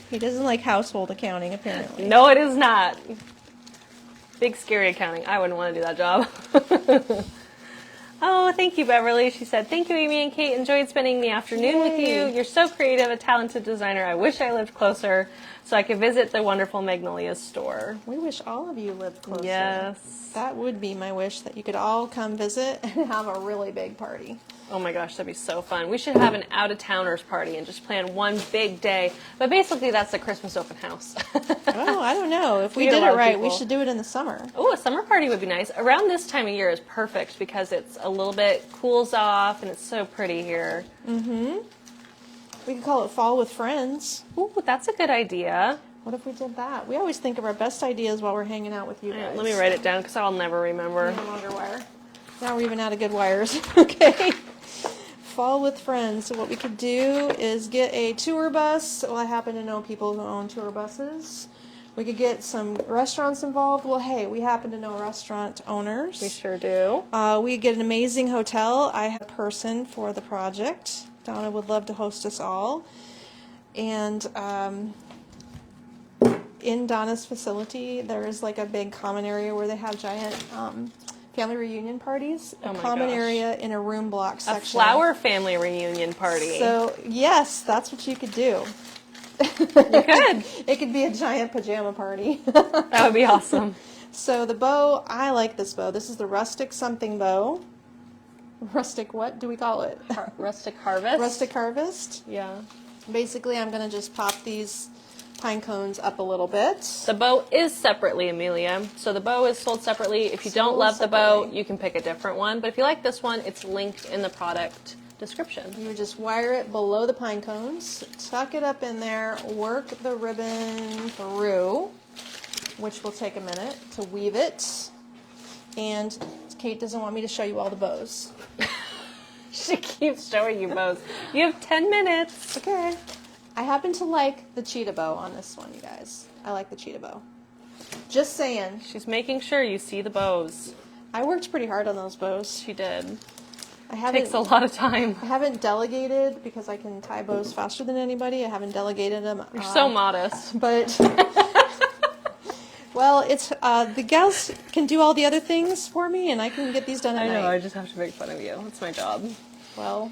He doesn't like household accounting, apparently. No, it is not. Big scary accounting. I wouldn't want to do that job. Oh, thank you, Beverly. She said, thank you, Amy and Kate. Enjoyed spending the afternoon with you. You're so creative, a talented designer. I wish I lived closer so I could visit the wonderful Magnolias store. We wish all of you lived closer. Yes. That would be my wish, that you could all come visit and have a really big party. Oh my gosh, that'd be so fun. We should have an out-of-towners party and just plan one big day. But basically, that's the Christmas open house. Well, I don't know. If we We get a did lot it of right, we people. should do it in the summer. Oh, a summer party would be nice. Around this time of year is perfect because it's a little bit cools off and it's so pretty here. We could call it Fall with Friends. Ooh, that's a good idea. What if we did that? We always think of our best ideas while we're hanging out with you guys. Let me write it down because I'll never remember. No longer wire. Now we're even out of good wires. Okay. Fall with Friends. So what we could do is get a tour bus. Well, I happen to know people who own tour buses. We could get some restaurants involved. Well, hey, we happen to know restaurant owners. We sure do. We get an amazing hotel. I have a person for the project. Donna would love to host us all. And in Donna's facility, there is like a big common area where they have giant family reunion parties. Oh A my common gosh. area in a room block A section. flower family reunion party. So, yes, that's what you could do. You could. It could be a giant pajama party. That would be awesome. So the bow, I like this bow. This is the Rustic something bow. Rustic what do we call it? Rustic Harvest? Rustic Harvest. Yeah. Basically, I'm going to just pop these pine cones up a little bit. The bow is separately, Amelia. So the bow is sold separately. If you don't love the bow, you can pick a different one. But if you like this one, it's linked in the product description. You would just wire it below the pine cones, tuck it up in there, work the ribbon through, which will take a minute to weave it. And Kate doesn't want me to show you all the bows. She keeps showing you bows. You have 10 minutes. Okay. I happen to like the cheetah bow on this one, you guys. I like the cheetah bow. Just saying. She's making sure you see the bows. I worked pretty hard on those bows. She did. I haven't, Takes a lot of time. I haven't delegated because I can tie bows faster than anybody. I haven't delegated them. You're so modest. But well, it's the gals can do all the other things for me, and I can get these done at night. I know. I just have to make fun of you. That's my job. Well,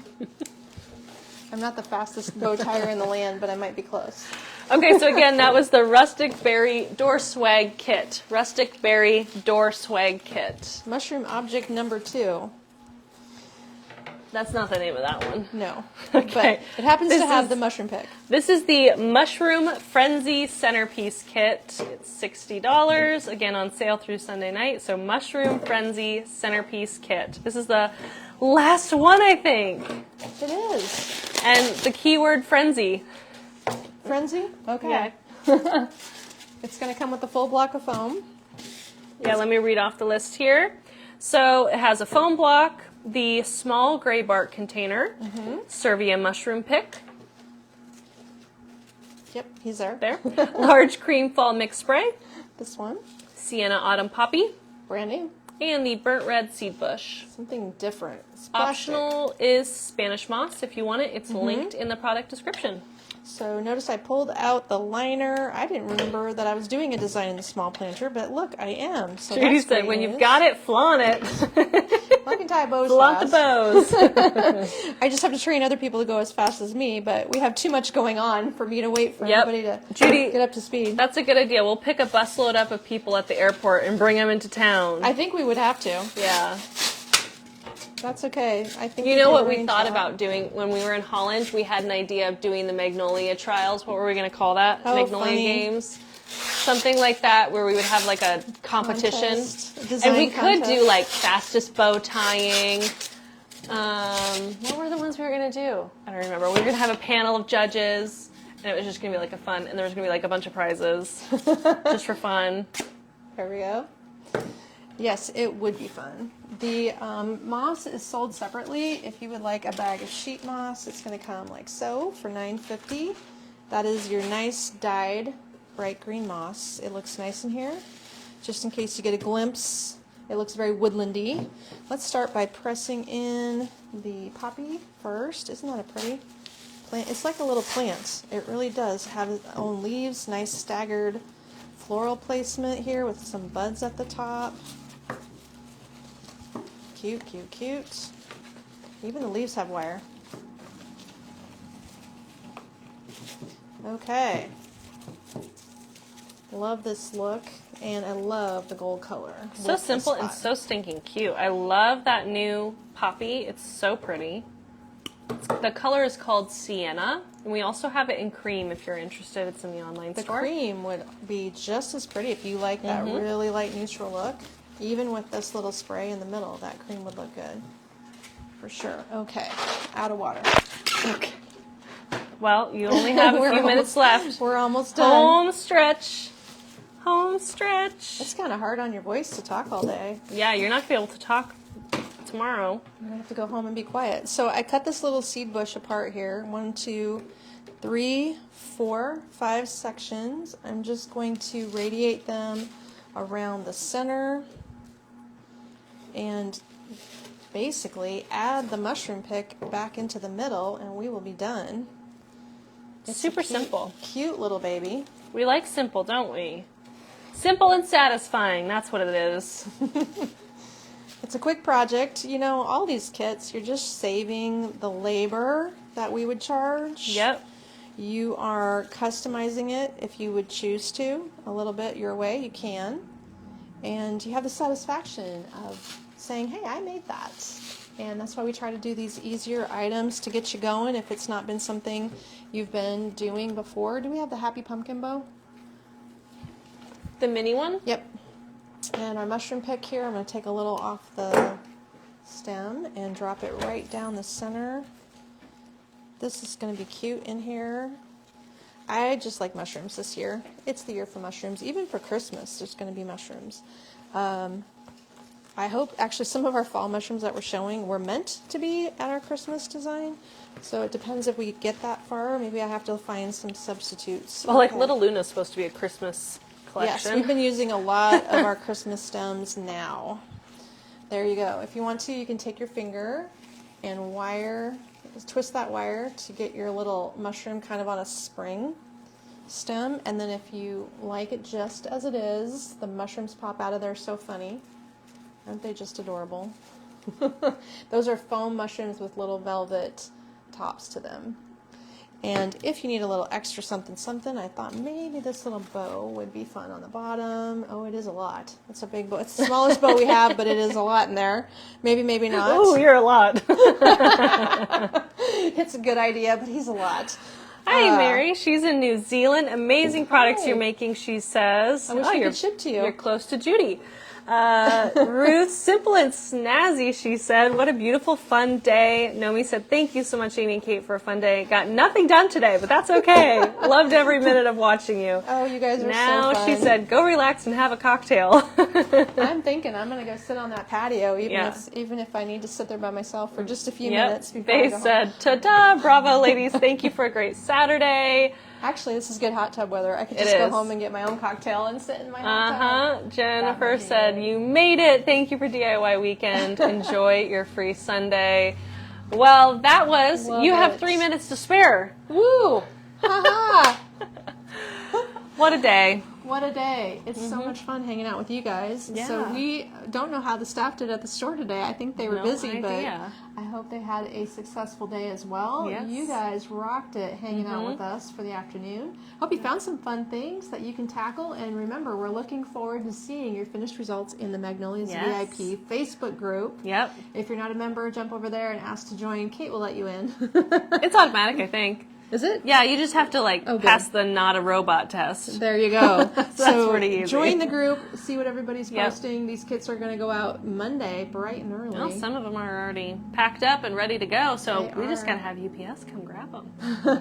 I'm not the fastest bow tire in the land, but I might be close. Okay, so again, that was the Rustic Berry Door Swag Kit. Rustic Berry Door Swag Kit. Mushroom object number 2. That's not the name of that one. No. Okay. But it happens to have the mushroom pick. This is the Mushroom Frenzy Centerpiece Kit. It's $60, again on sale through Sunday night. So Mushroom Frenzy Centerpiece Kit. This is the last one, I think. It is. And the keyword frenzy. Frenzy? Okay. Yeah. It's going to come with a full block of foam. Yeah, let me read off the list here. So it has a foam block, the small gray bark container, Servia mushroom pick, Yep, he's there. there, large cream fall mix spray, This one, sienna autumn poppy, brand new. and the burnt red seed bush. Something different. It's plastic. Optional is Spanish moss if you want it. It's linked in the product description. So notice I pulled out the liner. I didn't remember that I was doing a design in the small planter, but look, I am. So Judy that's said, great when news. you've got it, flaunt it. I can tie bows Flaunt the fast. bows. I just have to train other people to go as fast as me, but we have too much going on for me to wait for Yep. everybody to Judy, get up to speed. That's a good idea. We'll pick a busload up of people at the airport and bring them into town. I think we would have to. Yeah. That's okay. I think You know can what we arrange thought that. about doing when we were in Holland? We had an idea of doing the Magnolia trials. What were we going to call that? Oh, Magnolia funny. games? Something like that where we would have like a competition. Contest, design And we could do contest. like fastest bow tying. What were the ones we were going to do? I don't remember. We were going to have a panel of judges. And it was just going to be like a fun, and there was going to be like a bunch of prizes. Just for fun. There we go. Yes, it would be fun. The moss is sold separately. If you would like a bag of sheet moss, it's going to come like so for $9.50. That is your nice dyed bright green moss. It looks nice in here. Just in case you get a glimpse, it looks very woodlandy. Let's start by pressing in the poppy first. Isn't that a pretty plant? It's like a little plant. It really does have its own leaves, nice staggered floral placement here with some buds at the top. Cute, cute, cute. Even the leaves have wire. Okay. Love this look, and I love the gold color. So simple and so stinking cute. I love that new poppy. It's so pretty. The color is called Sienna, and we also have it in cream if you're interested. It's in the online The store. cream would be just as pretty if you like that really light neutral look. Even with this little spray in the middle, that cream would look good. For sure. Okay, out of water. Okay. Well, you only have a We're few minutes left. We're almost done. Home stretch. Home stretch. It's kind of hard on your voice to talk all day. Yeah, you're not going to be able to talk tomorrow. I'm gonna have to go home and be quiet. So I cut this little seed bush apart here. 1, 2, 3, 4, 5 sections. I'm just going to radiate them around the center and basically add the mushroom pick back into the middle, and we will be done. It's Super a cute, simple. Cute little baby. We like simple, don't we? Simple and satisfying, that's what it is. It's a quick project. You know, all these kits, you're just saving the labor that we would charge. Yep. You are customizing it if you would choose to, a little bit your way, you can. And you have the satisfaction of saying, hey, I made that. And that's why we try to do these easier items to get you going if it's not been something you've been doing before. Do we have the Happy Pumpkin bow? The mini one? Yep. And our mushroom pick here, I'm going to take a little off the stem and drop it right down the center. This is going to be cute in here. I just like mushrooms this year. It's the year for mushrooms. Even for Christmas, there's going to be mushrooms. I hope, actually, some of our fall mushrooms that we're showing were meant to be at our Christmas design. So it depends if we get that far. Maybe I have to find some substitutes. Well, like Little Luna's supposed to be a Christmas collection. Yes, we've been using a lot of our Christmas stems now. There you go. If you want to, you can take your finger and twist that wire to get your little mushroom kind of on a spring stem. And then if you like it just as it is, the mushrooms pop out of there so funny. Aren't they just adorable? Those are foam mushrooms with little velvet tops to them. And if you need a little extra something, I thought maybe this little bow would be fun on the bottom. Oh, it is a lot. It's a big bow. It's the smallest bow we have, but it is a lot in there. Maybe, maybe not. Oh, you're a lot. It's a good idea, but he's a lot. Hi, Mary. She's in New Zealand. Amazing products you're making, she says. I wish I could ship to you. You're close to Judy. Ruth, simple and snazzy, she said. What a beautiful, fun day. Nomi said, thank you so much, Amy and Kate, for a fun day. Got nothing done today, but that's okay. Loved every minute of watching you. Oh, you guys are now, so fun. She said, go relax and have a cocktail. I'm thinking I'm going to go sit on that patio, even if I need to sit there by myself for just a few minutes before I go home. They said, ta-da, bravo, ladies. Thank you for a great Saturday. Actually, this is good hot tub weather. I could just go home and get my own cocktail and sit in my hot tub. Jennifer said, you made it. Thank you for DIY weekend. Enjoy your free Sunday. Well, that was, you have 3 minutes to spare. Woo! Ha-ha! What a day. What a day. It's so much fun hanging out with you guys. Yeah. So we don't know how the staff did at the store today. I think they were busy, but I hope they had a successful day as well. Yes. You guys rocked it hanging out with us for the afternoon. Hope you found some fun things that you can tackle. And remember, we're looking forward to seeing your finished results in the Magnolias VIP Facebook group. Yep. If you're not a member, jump over there and ask to join. Kate will let you in. It's automatic, I think. Is it? Yeah, you just have to pass the not a robot test. There you go. So pretty easy. Join the group, see what everybody's posting. These kits are going to go out Monday, bright and early. Well, some of them are already packed up and ready to go, so we just got to have UPS come grab them.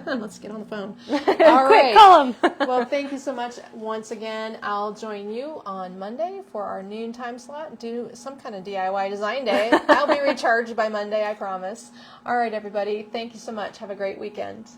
Let's get on the phone. All Quick, call them. Well, thank you so much once again. I'll join you on Monday for our noon time slot. Do some kind of DIY design day. I'll be recharged by Monday, I promise. All right, everybody. Thank you so much. Have a great weekend.